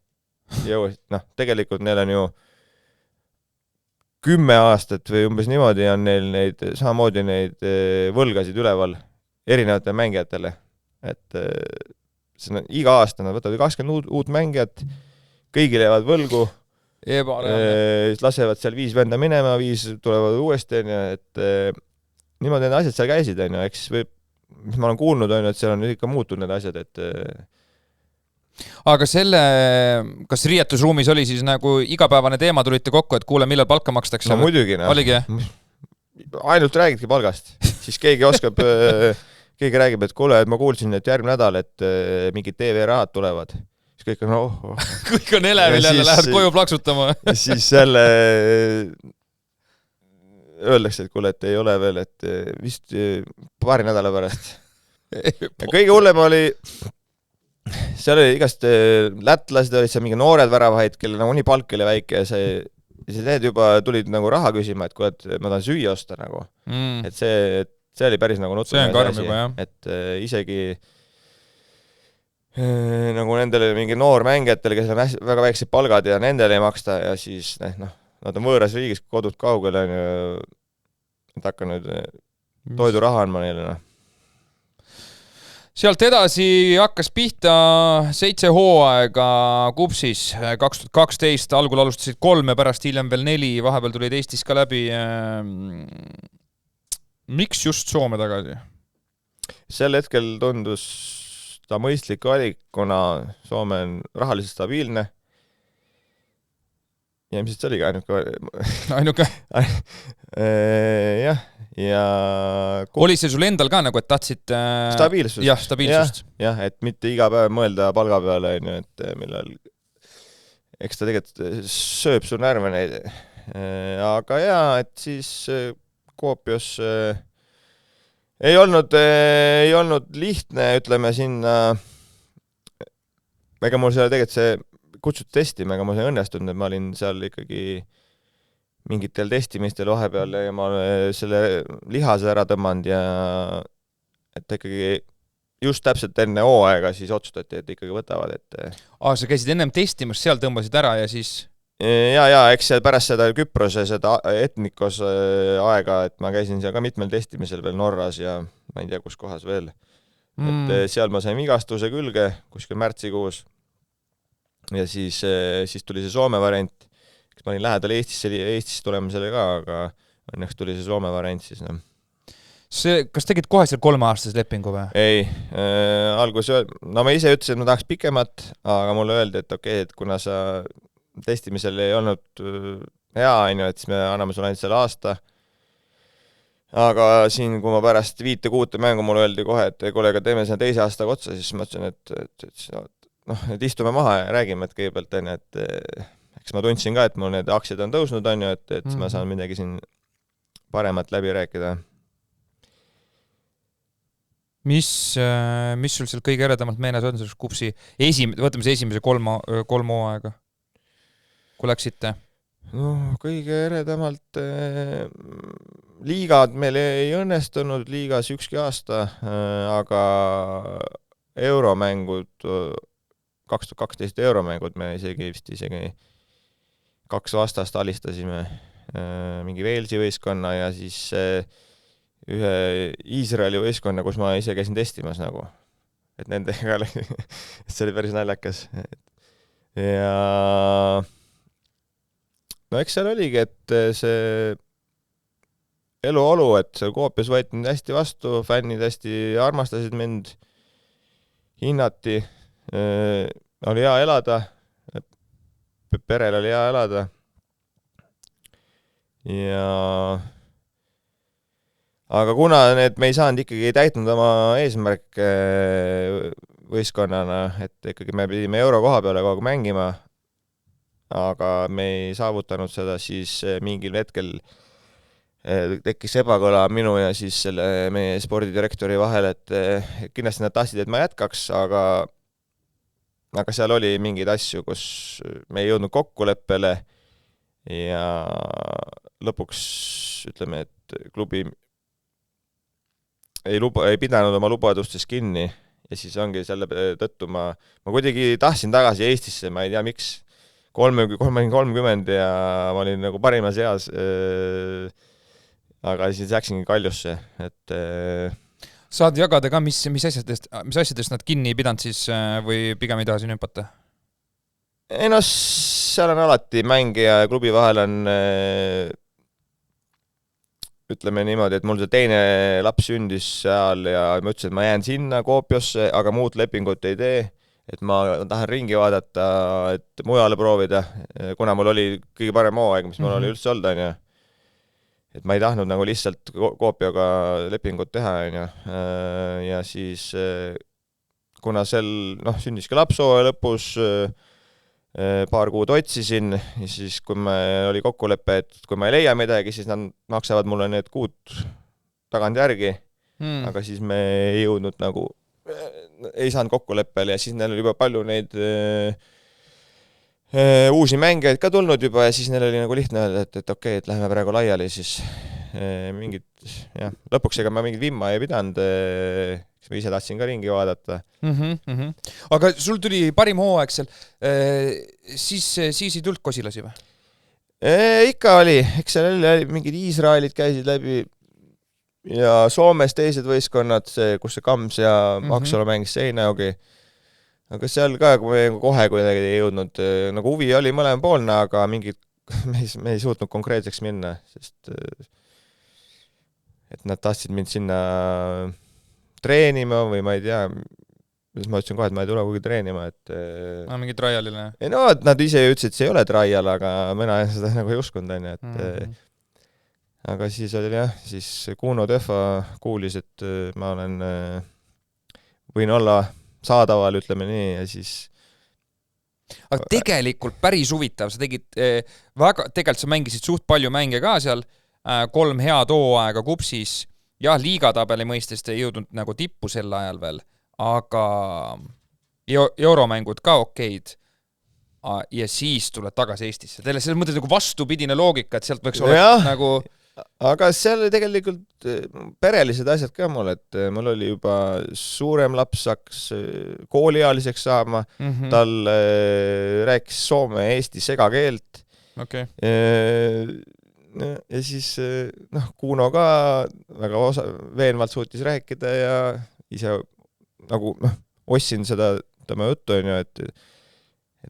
[SPEAKER 2] Tegelikult neil on ju 10 aastat või umbes niimoodi on neil samamoodi neid võlgasid üleval erinevatele mängijatele. Et see on iga aasta, nad võtavad 20 uut mängijat, kõigil jäävad võlgu, lasevad seal 5 venda minema, 5 tulevad uuesti, et niimoodi need asjad seal käisid, eks mis ma olen kuulnud, et seal on ikka muutunud need asjad, et
[SPEAKER 1] aga kas riietusruumis oli siis nagu igapäevane teema, tulite kokku, et kuule, millal palka makstakse?
[SPEAKER 2] No muidugi,
[SPEAKER 1] Oligi?
[SPEAKER 2] Ainult räägidki palgast. Siis keegi oskab, keegi räägib, et kuule, et ma kuulsin, et järgmine nädal, et mingid TV-rahad tulevad. Siis kõik on
[SPEAKER 1] kõik on elevil jälle, lähed koju plaksutama.
[SPEAKER 2] Ja siis jälle öeldakse, et kuule, et ei ole veel, et vist paari nädala pärast. Ja kõige hullem oli seal oli igast lätlased, olid seal mingi noored väravaid, kelle nagu nii palk oli väike ja siis need juba tulid nagu raha küsima, et kuule, et ma tahan süüa osta nagu. Et see oli päris nagu nuttu.
[SPEAKER 1] See on karm juba, jah.
[SPEAKER 2] Et isegi nagu nendele mingi noor mängijatele, kes on väga väiksed palgad ja nendele ei maksta ja siis nad on võõras riigis kodud kaugel, et hakka nüüd toiduraha andma neile.
[SPEAKER 1] Sealt edasi hakkas pihta 7 hooaega Kupsis 2012, algul alustasid 3 ja pärast hiljem veel 4, vahepeal tulid Eestis ka läbi. Miks just Soome tagasi?
[SPEAKER 2] Sel hetkel tundus ta mõistlik valik, kuna Soome on rahaliselt stabiilne. Ja ilmselt see oligi
[SPEAKER 1] ainuke.
[SPEAKER 2] Jah. Ja
[SPEAKER 1] oli see sul endal ka nagu, et tahtsid
[SPEAKER 2] stabiilsust.
[SPEAKER 1] Jah, stabiilsust.
[SPEAKER 2] Jah, et mitte iga päev mõelda palga peale, et millal eks ta tegelikult sööb su närve neid. Aga jaa, et siis Kuopios ei olnud lihtne, ütleme sinna, ega mul seal tegelikult see kutsut testima, ega mul see õnnestunud, et ma olin seal ikkagi mingitel testimistel vahepeal ja ma selle lihase ära tõmmanud ja et ikkagi just täpselt enne hooaega siis otsustati, et ikkagi võtavad, et
[SPEAKER 1] sa käisid ennem testimas, seal tõmbasid ära ja siis
[SPEAKER 2] ja, eks pärast seda Küprose seda Etnikos aega, et ma käisin seal ka mitmel testimisel veel Norras ja ma ei tea, kus kohas veel. Et seal ma sain vigastuse külge kuskil märtsikuus ja siis tuli see Soome variant. Ma olin lähedal Eestisse tulema selle ka, aga õnneks tuli see Soome variant siis.
[SPEAKER 1] Kas tegid kohe seal 3-aastase lepingu või?
[SPEAKER 2] Ei, ma ise ütlesin, et ma tahaks pikemat, aga mulle öeldi, et okei, et kuna sa testimisel ei olnud hea, et siis me anname sulle ainult selle aasta. Aga siin, kui ma pärast 5-6 mängu mulle öeldi kohe, et kollega teeme selle teise aastaga otsa, siis ma ütlesin, et istume maha ja räägime, et kõigepealt et eks ma tundsin ka, et mul need aktsiad on tõusnud, et ma saan midagi siin paremat läbi rääkida.
[SPEAKER 1] Mis sul seal kõige eredamalt meenes on selles Kupsi võtame see esimese 3 hooaega, kui läksite?
[SPEAKER 2] No, kõige eredamalt liigad meil ei õnnestunud liigas ükski aasta, aga euromängud, 2012 euromängud me isegi 2 vastast alistasime, mingi Walesi võistkonna ja siis ühe Iisraeli võistkonna, kus ma ise käisin testimas nagu. Et nendega see oli päris naljakas. Ja no eks seal oligi, et see eluolu, et seal Koopias võeti mind hästi vastu, fännid hästi armastasid mind, hinnati, oli hea elada, perel oli hea elada ja aga kuna me ei saanud ikkagi täitnud oma eesmärke võistkonnana, et ikkagi me pidime euro koha peale kogu aeg mängima, aga me ei saavutanud seda, siis mingil hetkel tekkis ebakõla minu ja siis selle meie spordidirektori vahel, et kindlasti nad tahtsid, et ma jätkaks, aga seal oli mingeid asju, kus me ei jõudnud kokkuleppele ja lõpuks ütleme, et klubi ei pidanud oma lubadustes kinni ja siis ongi selle tõttu ma kuidagi tahtsin tagasi Eestisse, ma ei tea miks, 30 ja ma olin nagu parimas eas, aga siis läksingi Kaljusse, et
[SPEAKER 1] saad jagada ka, mis asjadest nad kinni ei pidanud siis või pigem ei taha siin hüpata?
[SPEAKER 2] Ei no, seal on alati mängija ja klubi vahel on ütleme niimoodi, et mul see teine laps sündis seal ja ma ütlesin, et ma jään sinna Koopiosse, aga muud lepingut ei tee, et ma tahan ringi vaadata, et mujale proovida, kuna mul oli kõige parem hooaeg, mis mul oli üldse olnud, on ju. Et ma ei tahtnud nagu lihtsalt Koopioga lepingut teha, on ju. Ja siis, kuna sündis ka lapshooaja lõpus, paar kuud otsisin ja siis kui oli kokkulepe, et kui ma ei leia midagi, siis nad maksavad mulle need kuud tagant järgi, aga siis me ei jõudnud nagu, ei saanud kokkuleppele ja siis neil oli juba palju neid uusi mängijaid ka tulnud juba ja siis neil oli nagu lihtne öelda, et okei, et läheme praegu laiali, siis mingid, jah, lõpuks ega ma mingit vimma ei pidanud, ma ise tahtsin ka ringi vaadata.
[SPEAKER 1] Aga sul tuli parim hooaeg seal, siis ei tulnud Kosilasi või?
[SPEAKER 2] Ikka oli, eks seal oli mingid Iisraelid käisid läbi ja Soomes teised võistkonnad, kus see Kams ja Aksola mängis Seinäjogi. Aga seal ka, kui me kohe kuidagi ei jõudnud, nagu huvi oli mõlemapoolne, aga mingid, me ei suutnud konkreetseks minna, sest et nad tahtsid mind sinna treenima või ma ei tea, siis ma ütlesin kohe, et ma ei tule kuhugi treenima, et
[SPEAKER 1] mingi trialile?
[SPEAKER 2] Ei no, et nad ise ütlesid, et see ei ole trial, aga mina seda nagu ei uskunud, on ju, et aga siis oli jah, siis Kuno Tehva kuulis, et ma võin olla saadaval, ütleme nii, ja siis
[SPEAKER 1] aga tegelikult päris huvitav, sa tegid tegelikult sa mängisid suht palju mänge ka seal, 3 head hooaega Kupsis, jah, liigatabeli mõistes ei jõudnud nagu tippu sel ajal veel, aga euromängud ka okeid ja siis tuled tagasi Eestisse. Teile selles mõttes nagu vastupidine loogika, et sealt võiks olla nagu...
[SPEAKER 2] Aga seal oli tegelikult perelised asjad ka mul, et mul oli juba suurem laps hakkas kooliealiseks saama, tal rääkis soome ja eesti segakeelt.
[SPEAKER 1] Okay.
[SPEAKER 2] Ja siis Kuno ka väga veenvalt suutis rääkida ja ise nagu ostsin seda tema juttu, et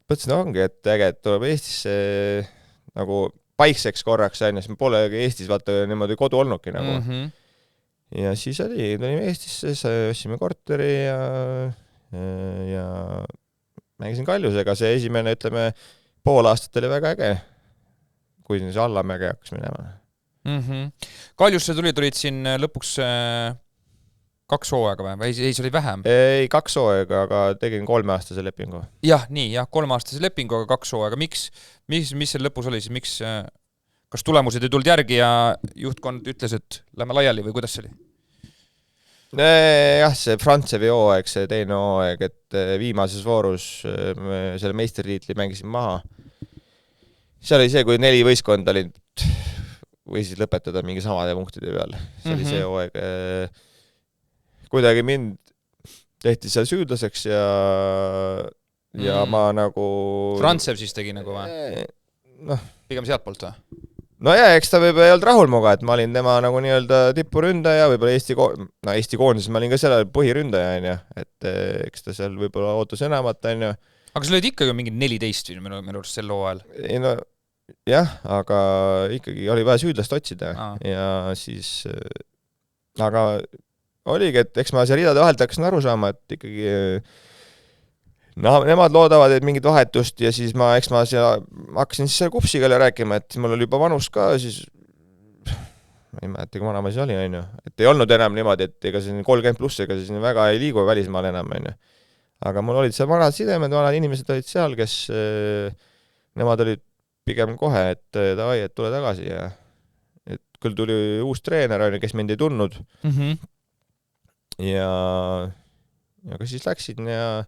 [SPEAKER 2] mõtlesin ongi, et äge, et tuleb Eestisse nagu paikseks korraks, siis me pole Eestis vaata niimoodi kodu olnudki nagu. Ja siis tulime Eestisse, ostsime korteri ja mängisin Kaljusega, see esimene, ütleme, pool aastat oli väga äge, kui see Allamäge hakkas minema.
[SPEAKER 1] Kaljusse tulid siin lõpuks 2 hooaega või see oli vähem?
[SPEAKER 2] Ei, 2 hooaega, aga tegin 3-aastase lepingu.
[SPEAKER 1] Jah, 3-aastase lepingu, aga 2 hooaega. Mis seal lõpus oli? Kas tulemused ei tulnud järgi ja juhtkond ütles, et lähme laiali või kuidas see oli?
[SPEAKER 2] Jah, see Frantsevi hooaeg, see teine hooaeg, et viimases voorus selle meistritiitli mängisin maha. Seal oli see, kui 4 võistkonda olid või siis lõpetada mingi samade punktide peal. See oli see hooaeg. Kuidagi mind tehti seal süüdlaseks ja ma nagu...
[SPEAKER 1] Frantsev siis tegi nagu või? Pigem sealt poolt või?
[SPEAKER 2] No jah, eks ta võib ei olnud rahul muga, et ma olin tema nagu nii-öelda tipuründaja, võib-olla Eesti koondises ma olin ka selle põhiründaja, on ju, et eks ta seal võib-olla ootus enamat, on ju.
[SPEAKER 1] Aga sul olid ikka ju mingid 14 minu arust sel hooajal?
[SPEAKER 2] Ei no, jah, aga ikkagi oli vaja süüdlast otsida ja siis aga oligi, et eks ma seal ridade vahelt hakkasin aru saama, et ikkagi no nemad loodavad, et mingit vahetust ja siis eks ma hakkasin siis selle kupsiga rääkima, et mul oli juba vanus ka, siis ma ei mäleta, kui vana ma siis oli, on ju. Et ei olnud enam niimoodi, et ega siin 30 pluss, ega siin väga ei liigu välismaal enam, on ju. Aga mul olid seal vanad sidemed, vanad inimesed olid seal, kes nemad olid pigem kohe, et davai, et tule tagasi ja et küll tuli uus treener, kes mind ei tundnud. Ja ka siis läksin ja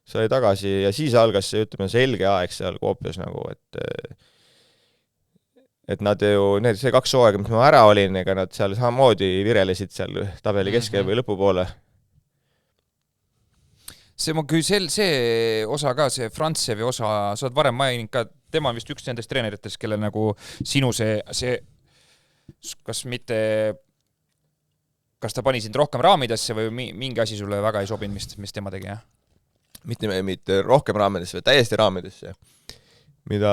[SPEAKER 2] sai tagasi ja siis algas see, ütleme, selge aeg seal Koopias nagu, et nad ju, see 2 hooaega, mis ma ära olin, ega nad seal samamoodi virelesid seal tabeli keskel või lõpupoole.
[SPEAKER 1] See osa ka, see Frantsevi osa, sa oled varem maininud ka, tema on vist üks nendest treeneritest, kelle nagu sinu see kas ta pani sind rohkem raamidesse või mingi asi sulle väga ei sobinud, mis tema tegi, jah?
[SPEAKER 2] Mitte rohkem raamidesse, või täiesti raamidesse. Mida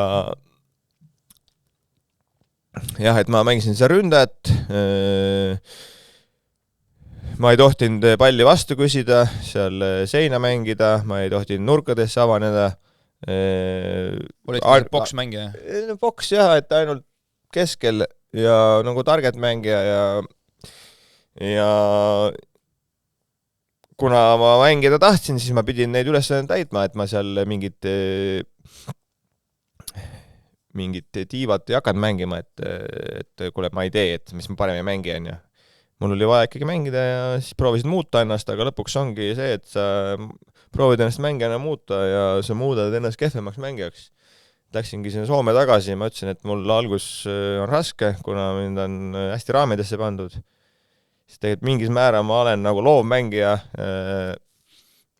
[SPEAKER 2] jah, et ma mängisin seal ründajat, ma ei tohtinud palli vastu küsida, seal seina mängida, ma ei tohtinud nurkadesse avaneda.
[SPEAKER 1] Olid boksmängija?
[SPEAKER 2] Boks jah, et ainult keskel ja nagu target mängija ja kuna ma mängida tahtsin, siis ma pidin neid ülesandeid täitma, et ma seal mingit tiivat ei hakanud mängima, et kuule, ma ei tee, et mis ma parem ei mängi, on ju. Mul oli vaja ikkagi mängida ja siis proovisin muuta ennast, aga lõpuks ongi see, et sa proovid ennast mängijana muuta ja sa muudad ennast kehvemaks mängijaks. Läksingi sinna Soome tagasi ja ma ütlesin, et mul algus on raske, kuna mind on hästi raamidesse pandud. Siis tegelikult mingis määra ma olen nagu loovmängija,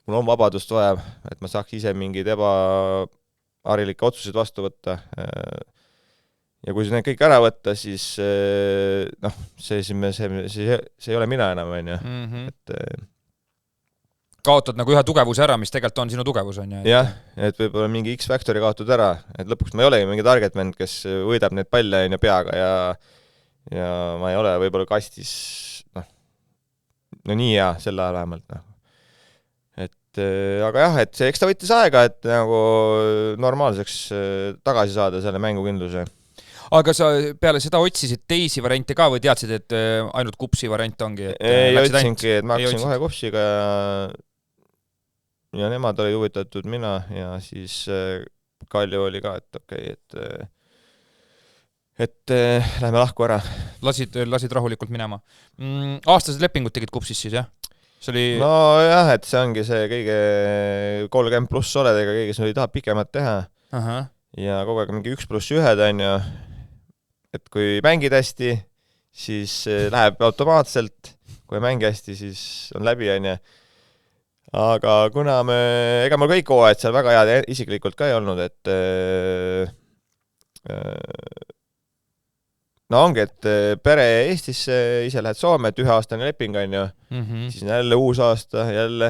[SPEAKER 2] mul on vabadust vaja, et ma saaks ise mingid ebaharilikke otsuseid vastu võtta. Ja kui need kõik ära võtta, siis see ei ole mina enam, on ju.
[SPEAKER 1] Kaotad nagu ühe tugevuse ära, mis tegelikult on sinu tugevus, on ju?
[SPEAKER 2] Jah, et võib-olla mingi X-Factori kaotad ära, et lõpuks ma ei olegi mingi target man, kes võidab need palle ja peaga ja ma ei ole võib-olla kastis no nii hea selle ajal vähemalt. Aga jah, et eks ta võttis aega, et nagu normaalseks tagasi saada selle mängukindluse.
[SPEAKER 1] Aga sa peale seda otsisid teisi variante ka või teadsid, et ainult kupsi variant ongi?
[SPEAKER 2] Ei otsingi, et ma hakkasin kohe kupsiga ja nemad olid huvitatud mina ja siis Kalju oli ka, et okei, et lähme lahku ära.
[SPEAKER 1] Lasid rahulikult minema. Aastased lepingud tegid kupsis siis, jah?
[SPEAKER 2] No jah, et see ongi see kõige 30 pluss oled, ega keegi ei taha pikemat teha. Ja kogu aeg mingi 1+1, on ju. Et kui mängid hästi, siis läheb automaatselt, kui mängi hästi, siis on läbi, on ju. Aga kuna ega mul kõik hooajad seal väga head isiklikult ka ei olnud, et no ongi, et pere Eestisse, ise lähed Soome, et 1-aastane leping, on ju, siis jälle uus aasta, jälle,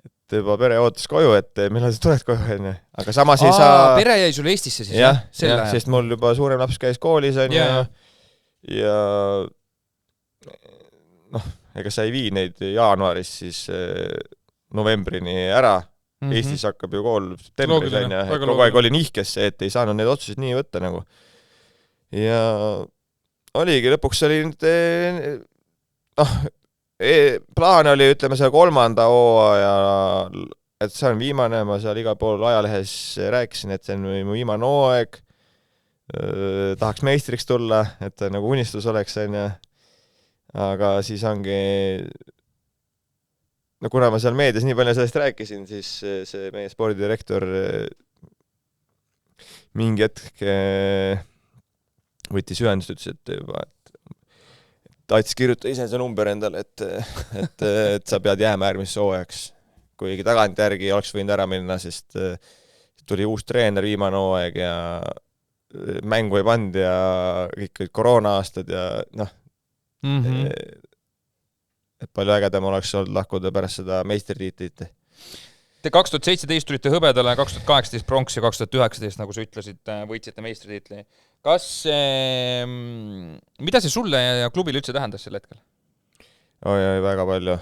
[SPEAKER 2] et juba pere ootas koju, et millal sa tuled koju, on ju. Aga samas ei saa...
[SPEAKER 1] Pere jäi sul Eestisse siis,
[SPEAKER 2] jah? Jah, sest mul juba suurem laps käis koolis, on ju, ja ega sa ei vii neid jaanuaris siis novembrini ära. Eestis hakkab ju kool septembris, on ju, et kogu aeg oli nihkes see, et ei saanud neid otsuseid nii võtta nagu. Ja oligi, lõpuks oli plaan oli, ütleme, see 3. hooaja, et see on viimane, ma seal igal pool ajalehes rääkisin, et see on mu viimane hooaeg, tahaks meistriks tulla, et nagu unistus oleks, on ju. Aga siis ongi, no kuna ma seal meedias nii palju sellest rääkisin, siis see meie spordidirektor mingi hetk võttis ühendust, ütles, et juba, et tahtis kirjuta ise see number endale, et sa pead jääma järgmiseks hooajaks. Kuigi tagantjärgi oleks võinud ära minna, sest tuli uus treener viimane hooaeg ja mängu ei pand ja kõik koroona-aastad ja et palju ägedam oleks olnud lahkuda pärast seda meistritiitlit.
[SPEAKER 1] Te 2017 tulite hõbedale, 2018 pronks ja 2019, nagu sa ütlesid, võitsite meistritiitli. Kas, mida see sulle ja klubile üldse tähendas sel hetkel?
[SPEAKER 2] Oi, väga palju.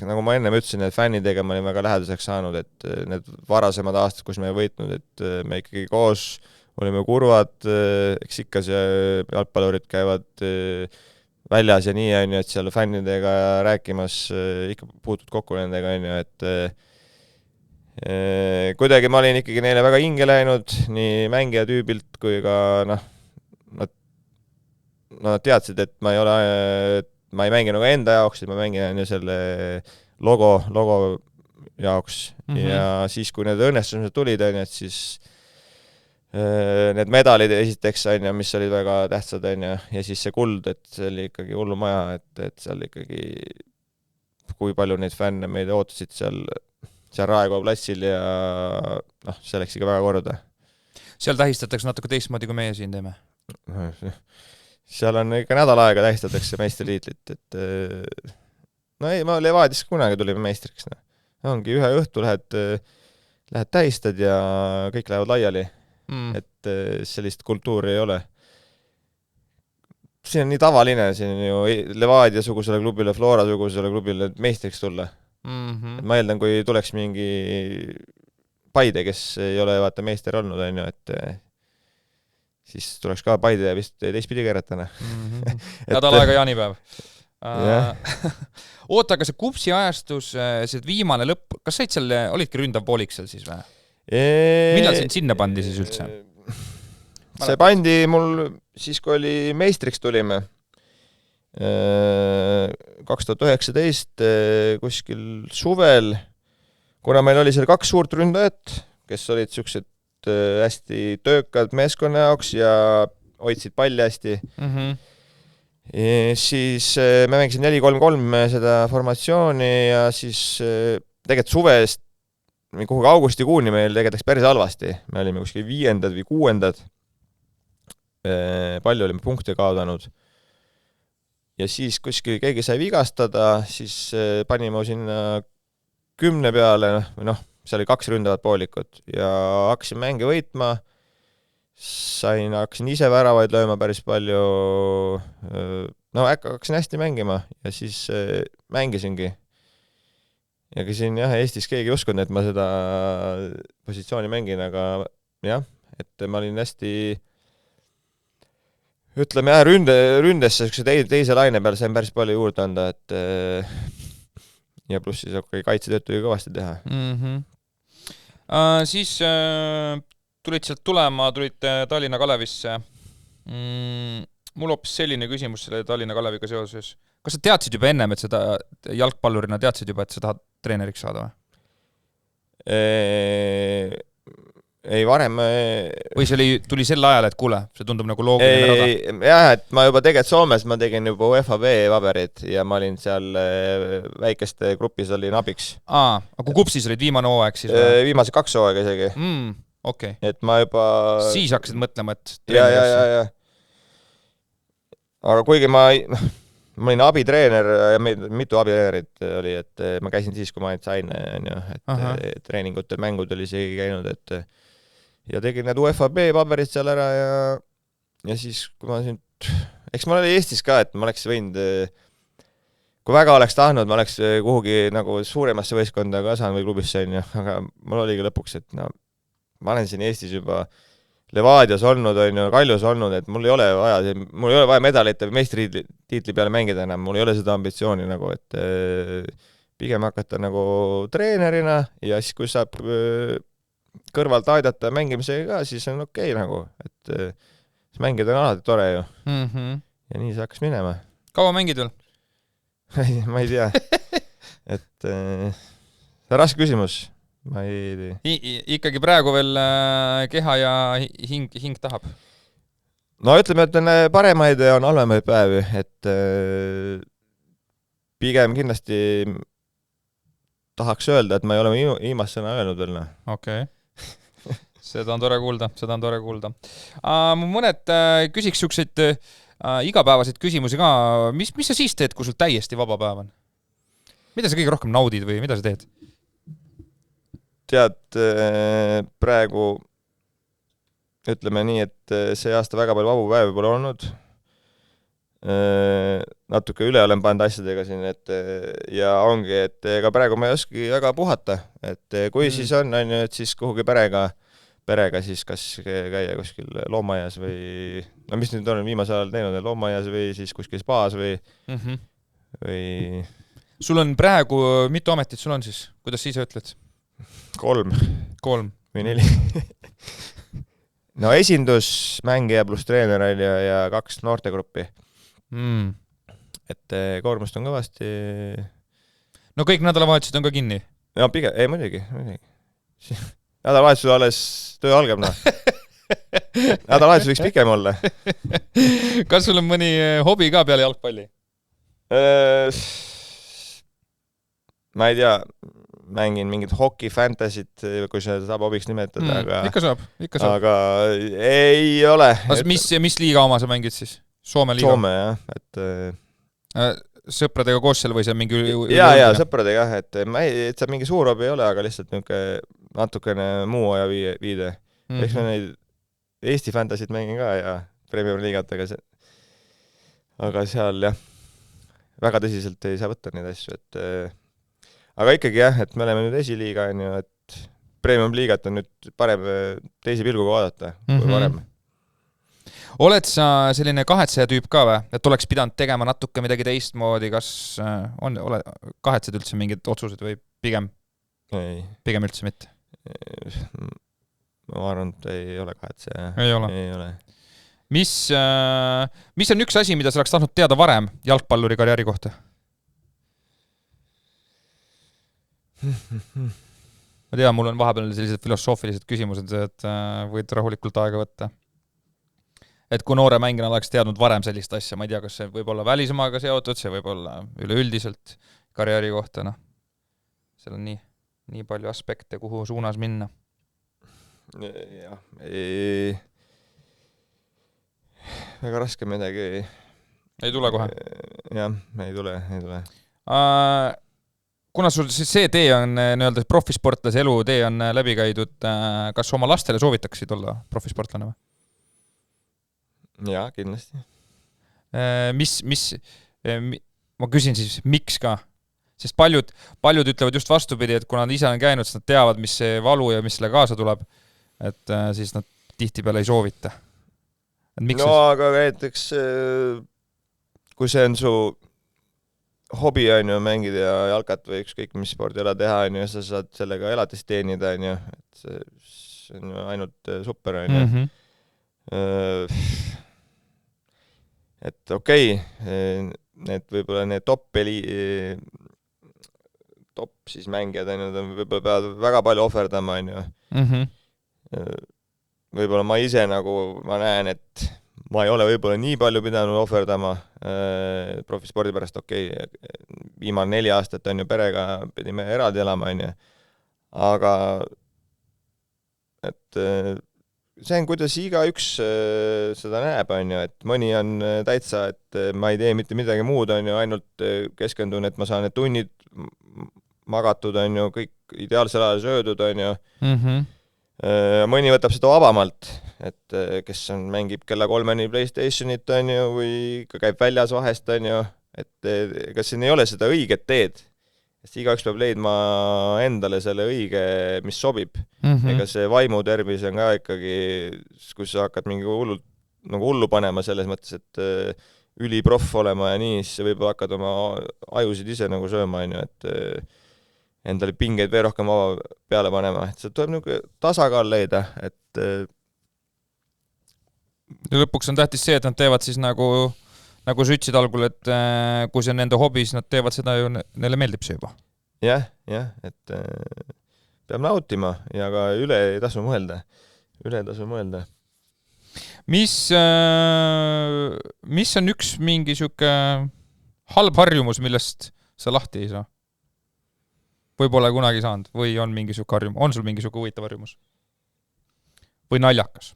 [SPEAKER 2] Nagu ma ennem ütlesin, et fännidega ma olin väga lähedaseks saanud, et need varasemad aastad, kus me ei võitnud, et me ikkagi koos olime kurvad, eks ikka see jalgpallurid käivad väljas ja nii, on ju, et seal fännidega rääkimas ikka puutud kokku nendega, on ju, et kuidagi ma olin ikkagi neile väga hinge läinud, nii mängija tüübilt kui ka nad teadsid, et ma ei mängi nagu enda jaoks, et ma mängin selle logo jaoks. Ja siis, kui need õnnestused tulid, on ju, et siis need medalid esiteks, on ju, mis olid väga tähtsad, on ju, ja siis see kuld, et see oli ikkagi hullumaja, et seal ikkagi kui palju neid fänne meid ootasid seal Raekoja platsil ja see läks ikka väga korda.
[SPEAKER 1] Seal tähistatakse natuke teistmoodi, kui meie siin teeme?
[SPEAKER 2] Seal on ikka nädal aega tähistatakse meistritiitlit, et ei, ma Levadias kunagi tulime meistriks. Ongi ühe õhtu lähed tähistad ja kõik lähevad laiali, et sellist kultuuri ei ole. See on nii tavaline, siin on ju Levadia-sugusele klubile, Flora-sugusele klubile meistriks tulla. Ma eeldan, kui tuleks mingi Paide, kes ei ole vaata meister olnud, on ju, et siis tuleks ka Paide vist teistpidi keeretana.
[SPEAKER 1] Nädal aega jaanipäev. Oota, aga see Kupsi ajastus, see viimane lõpp, kas said seal, olidki ründav poolik seal siis või? Millal sind sinna pandi siis üldse?
[SPEAKER 2] See pandi mul siis, kui oli meistriks tulime 2019 kuskil suvel, kuna meil oli seal 2 suurt ründajat, kes olid siuksed hästi töökad meeskonna jaoks ja hoidsid palli hästi. Siis me mängisime 4-3-3 seda formatsiooni ja siis tegelikult suvest kuhugi augustikuuni meil tegelikult läks päris halvasti. Me olime kuskil 5. või 6. Palju olime punkte kaotanud. Ja siis kuskil keegi sai vigastada, siis panime sinna 10 peale, seal oli 2 ründavat poolikut ja hakkasin mänge võitma, hakkasin ise väravaid lööma päris palju, hakkasin hästi mängima ja siis mängisingi. Ja siin Eestis keegi uskunud, et ma seda positsiooni mängin, aga jah, et ma olin hästi, ütleme ründesse teise laine peal sain päris palju juurde anda, et ja pluss siis kaitsetöötu ju kõvasti teha.
[SPEAKER 1] Siis tulid sealt tulema, tulid Tallinna Kalevisse. Mul hoopis selline küsimus selle Tallinna Kaleviga seoses. Kas sa teadsid juba ennem, et seda jalgpallurina teadsid juba, et sa tahad treeneriks saada või?
[SPEAKER 2] Ei, varem...
[SPEAKER 1] Või see tuli sel ajal, et kuule, see tundub nagu loogiline rada?
[SPEAKER 2] Jah, et ma juba tegelikult Soomes ma tegin juba UEFA B-paberid ja ma olin seal väikeste grupis olin abiks.
[SPEAKER 1] Aga kui Kupsis olid viimane hooaeg siis?
[SPEAKER 2] Viimase 2 hooaega isegi.
[SPEAKER 1] Okay.
[SPEAKER 2] Et ma juba...
[SPEAKER 1] Siis hakkasid mõtlema, et
[SPEAKER 2] treeneriks. Ja. Aga kuigi ma olin abitreener ja mitu abitreenerit oli, et ma käisin siis, kui ma sain, et treeningutel, mängud oli isegi käinud, et ja tegin need UEFA B-paberid seal ära ja siis, kui ma siin, eks ma oli Eestis ka, et ma oleks võinud, kui väga oleks tahtnud, ma oleks kuhugi nagu suuremasse võistkonda kasanud või klubisse, aga mul oligi lõpuks, et ma olen siin Eestis juba Levadias olnud, Kaljus olnud, et mul ei ole vaja medalit või meistritiitli peale mängida enam, mul ei ole seda ambitsiooni nagu, et pigem hakata nagu treenerina ja siis, kui saab kõrvalt aidata mängimisega ka, siis on okei nagu, et siis mängida on alati tore ju. Ja nii see hakkas minema.
[SPEAKER 1] Kaua mängid veel?
[SPEAKER 2] Ma ei tea. Et see on raske küsimus. Ma ei...
[SPEAKER 1] Ikkagi praegu veel keha ja hing tahab?
[SPEAKER 2] No ütleme, et on paremaid ja on halvemaid päevi, et pigem kindlasti tahaks öelda, et ma ei ole viimast sõna öelnud veel.
[SPEAKER 1] Okei. Seda on tore kuulda. Mõned küsiks siukseid igapäevaseid küsimusi ka. Mis sa siis teed, kui sul täiesti vaba päev on? Mida sa kõige rohkem naudid või mida sa teed?
[SPEAKER 2] Tead, praegu ütleme nii, et see aasta väga palju vabu päevi pole olnud. Natuke üle olen pannud asjadega siin, et ja ongi, et ega praegu ma ei oski väga puhata, et kui siis on, et siis kuhugi perega siis kas käia kuskil loomaaias või no mis nüüd olen viimasel ajal teinud, loomaaias või siis kuskil spaas või või
[SPEAKER 1] Sul on praegu, mitu ametit sul on siis? Kuidas sa ise ütled?
[SPEAKER 2] 3 või 4 no esindusmängija pluss treener ja 2 noortegruppi. Et koormust on kõvasti.
[SPEAKER 1] No kõik nädalavahetused on ka kinni?
[SPEAKER 2] No pigem, ei muidugi. Nädalavahetusel alles töö algab, noh. Nädalavahetus võiks pikem olla.
[SPEAKER 1] Kas sul on mõni hobi ka peale jalgpalli?
[SPEAKER 2] Ma ei tea, mängin mingit hoki fantasyt, kui see saab hobiks nimetada, aga
[SPEAKER 1] ikka saab.
[SPEAKER 2] Aga ei ole.
[SPEAKER 1] Mis liiga oma sa mängid siis? Soome liiga?
[SPEAKER 2] Soome, jah.
[SPEAKER 1] Sõpradega koos seal või see mingi
[SPEAKER 2] ja sõpradega, et see mingi suur hobi ei ole, aga lihtsalt natukene muu aja viide. Eks ma neid Eesti fantasyt mängin ka ja Premier Liigat, aga seal jah, väga tõsiselt ei saa võtta neid asju, et aga ikkagi jah, et me oleme nüüd esiliiga, et Premium Liigat on nüüd parem teise pilguga vaadata kui varem.
[SPEAKER 1] Oled sa selline kahetseja tüüp ka või? Et oleks pidanud tegema natuke midagi teistmoodi, kas kahetsed üldse mingid otsused või pigem üldse mitte?
[SPEAKER 2] Ma arvan, et ei ole kahetseja.
[SPEAKER 1] Ei ole. Mis on üks asi, mida sa oleks tahtnud teada varem jalgpalluri karjääri kohta? Ma tean, mul on vahepeal sellised filosoofilised küsimused, et võid rahulikult aega võtta. Et kui noore mängina oleks teadnud varem sellist asja, ma ei tea, kas see võib olla välismaaga seotud, see võib olla üleüldiselt karjääri kohta, noh. Seal on nii palju aspekte, kuhu suunas minna. Jah,
[SPEAKER 2] väga raske midagi.
[SPEAKER 1] Ei tule kohe?
[SPEAKER 2] Jah, ei tule.
[SPEAKER 1] Kuna sul see tee on nii-öelda profisportlase elu tee on läbi käidud, kas oma lastele soovitaksid olla profisportlane või?
[SPEAKER 2] Jaa, kindlasti.
[SPEAKER 1] Ma küsin siis, miks ka? Sest paljud ütlevad just vastupidi, et kuna nad ise on käinud, siis nad teavad, mis see valu ja mis selle kaasa tuleb, et siis nad tihtipeale ei soovita.
[SPEAKER 2] Aga näiteks kui see on su hobi mängida ja jalkat või ükskõik mis spordiala teha, sa saad sellega elatist teenida, et see on ainult super, et okei, need võib-olla need top siis mängijad võib-olla peavad väga palju ohverdama, võib-olla ma ise ma näen, et ma ei ole võib-olla nii palju pidanud ohverdama profispordi pärast, viimane 4 aastat on ju perega, pidime eraldi elama, aga et see on, kuidas igaüks seda näeb, et mõni on täitsa, et ma ei tee mitte midagi muud, ainult keskendun, et ma saan need tunnid magatud, kõik ideaalsel ajal söödud, mõni võtab seda vabamalt, et kes mängib kella 3-ni PlayStationit, või ikka käib väljas vahest, et kas siin ei ole seda õiget teed, sest igaüks peab leidma endale selle õige, mis sobib. Ega see vaimutervis on ka ikkagi, kus sa hakkad mingi hullu panema selles mõttes, et üliproff olema ja nii, siis võib hakkad oma ajusid ise sööma, et endale pingeid veel rohkem peale panema. Et see tuleb tasakaal leida, et
[SPEAKER 1] ja lõpuks on tähtis see, et nad teevad siis nagu sa ütlesid algul, et kui see on nende hobi, siis nad teevad seda ju, neile meeldib see juba.
[SPEAKER 2] Jah, et peab nautima ja ka üle ei tasu mõelda. Mis on üks mingi siuke halb harjumus, millest sa lahti ei saa? Või pole kunagi saanud? Või on mingi siuke harjumus? On sul mingi siuke huvitav harjumus? Või naljakas?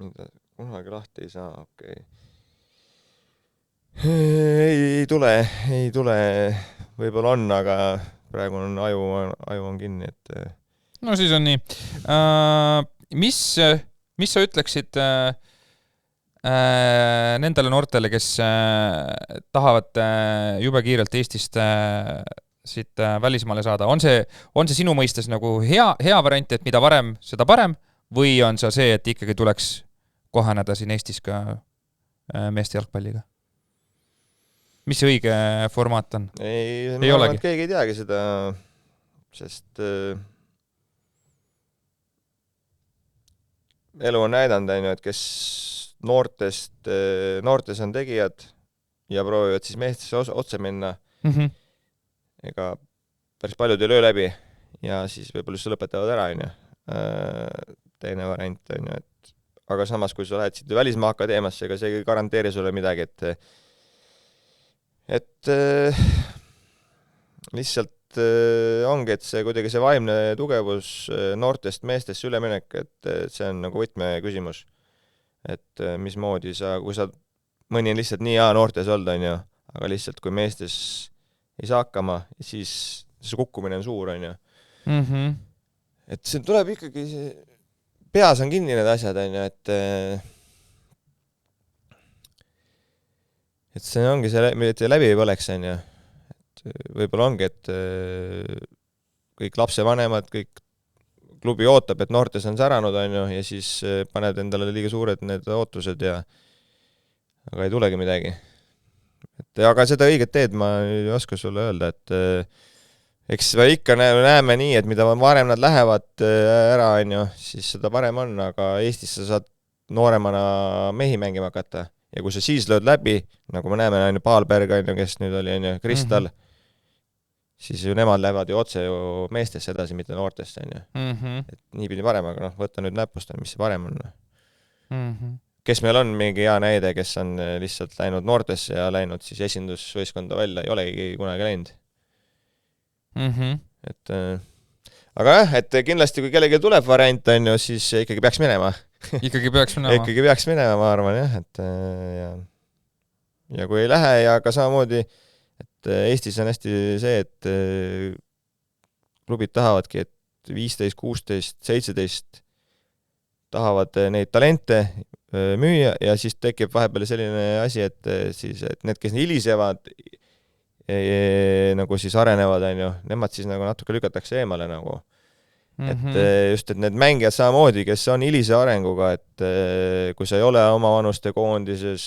[SPEAKER 2] Mida kunagi lahti ei saa, okei. ei tule, võib-olla on, aga praegu on aju on kinni, et
[SPEAKER 1] no siis on nii. Mis sa ütleksid nendele noortele, kes tahavad jube kiirelt Eestist siit välismaale saada? On see sinu mõistes nagu hea variant, et mida varem, seda parem, või on see, et ikkagi tuleks kohaneda siin Eestis ka meeste jalgpalliga? Mis see õige formaat on?
[SPEAKER 2] Ei arvan, et keegi ei teagi seda, sest elu on näidanud, et kes noortes on tegijad ja proovivad siis meestesse otse minna, ega päris paljud ei löö läbi ja siis võib-olla just lõpetavad ära, teine variant, et aga samas, kui sa lähed siit välismaa akadeemiasse, ega see ei garanteeri sulle midagi, et lihtsalt ongi, et see kuidagi see vaimne tugevus noortest meestesse üleminek, et see on nagu võtmeküsimus. Et mismoodi kui mõni on lihtsalt nii hea noortes olnud, aga lihtsalt kui meestes ei saa hakkama, siis see kukkumine on suur, et see tuleb ikkagi, peas on kinni need asjad, et see ongi see, et läbi ei põleks, võib-olla ongi, et kõik lapsevanemad, kõik klubi ootab, et noortes on säranud, ja siis paned endale liiga suured need ootused aga ei tulegi midagi. Aga seda õiget teed ma ei oska sulle öelda, et eks ikka näeme nii, et mida varem nad lähevad ära, siis seda parem on, aga Eestis sa saad nooremana mehi mängima hakata ja kui sa siis lööd läbi, nagu me näeme, Paalberg, kes nüüd oli, Kristal, siis ju nemad lähevad ju otse ju meestesse edasi, mitte noortesse, et niipidi parem, aga võtta nüüd näpust, mis see parem on. Kes meil on mingi hea näide, kes on lihtsalt läinud noortesse ja läinud siis esindusvõistkonda välja, ei olegi kunagi läinud. Aga jah, et kindlasti kui kellegi tuleb variant, siis ikkagi peaks minema.
[SPEAKER 1] Ikkagi peaks
[SPEAKER 2] minema, ma arvan, jah, et ja kui ei lähe ja ka samamoodi, et Eestis on hästi see, et klubid tahavadki, et 15, 16, 17 tahavad neid talente müüa ja siis tekib vahepeal selline asi, et need, kes hilisevad nagu siis arenevad, nemad siis nagu natuke lükatakse eemale nagu. Et just, et need mängijad samamoodi, kes on hilise arenguga, et kui sa ei ole oma vanuste koondises,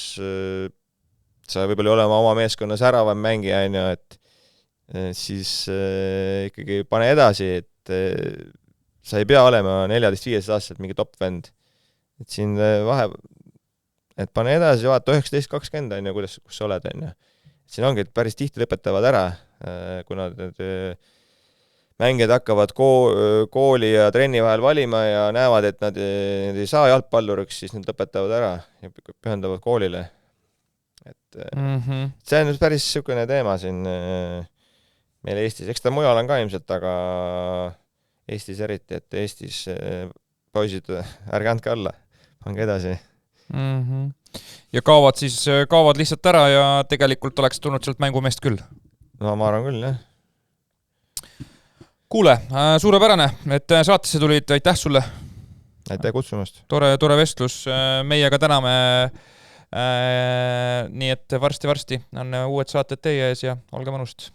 [SPEAKER 2] sa võib-olla ei ole oma meeskonnas äravam mängija, et siis ikkagi pane edasi, et sa ei pea olema 14-15 aastaselt mingi top-vend. Et siin et pane edasi, vaata 19-20, kus sa oled, Siin ongi, et päris tihti lõpetavad ära, kuna need mängijad hakkavad kooli ja trenni vahel valima ja näevad, et nad ei saa jalgpalluriks, siis nad lõpetavad ära ja pühendavad koolile. Et see on päris niisugune teema siin meil Eestis. Eks ta mujal on ka ilmselt, aga Eestis eriti, et Eestis poisid, ärge andke alla, pange edasi.
[SPEAKER 1] Ja kaovad lihtsalt ära ja tegelikult oleks tulnud sealt mängumeest küll.
[SPEAKER 2] No ma arvan küll, jah.
[SPEAKER 1] Kuule, suurepärane, et saatesse tulid, aitäh sulle.
[SPEAKER 2] Aitäh kutsumast.
[SPEAKER 1] Tore vestlus, meiega täname, nii et varsti on uued saated teie ees ja olge mõnust.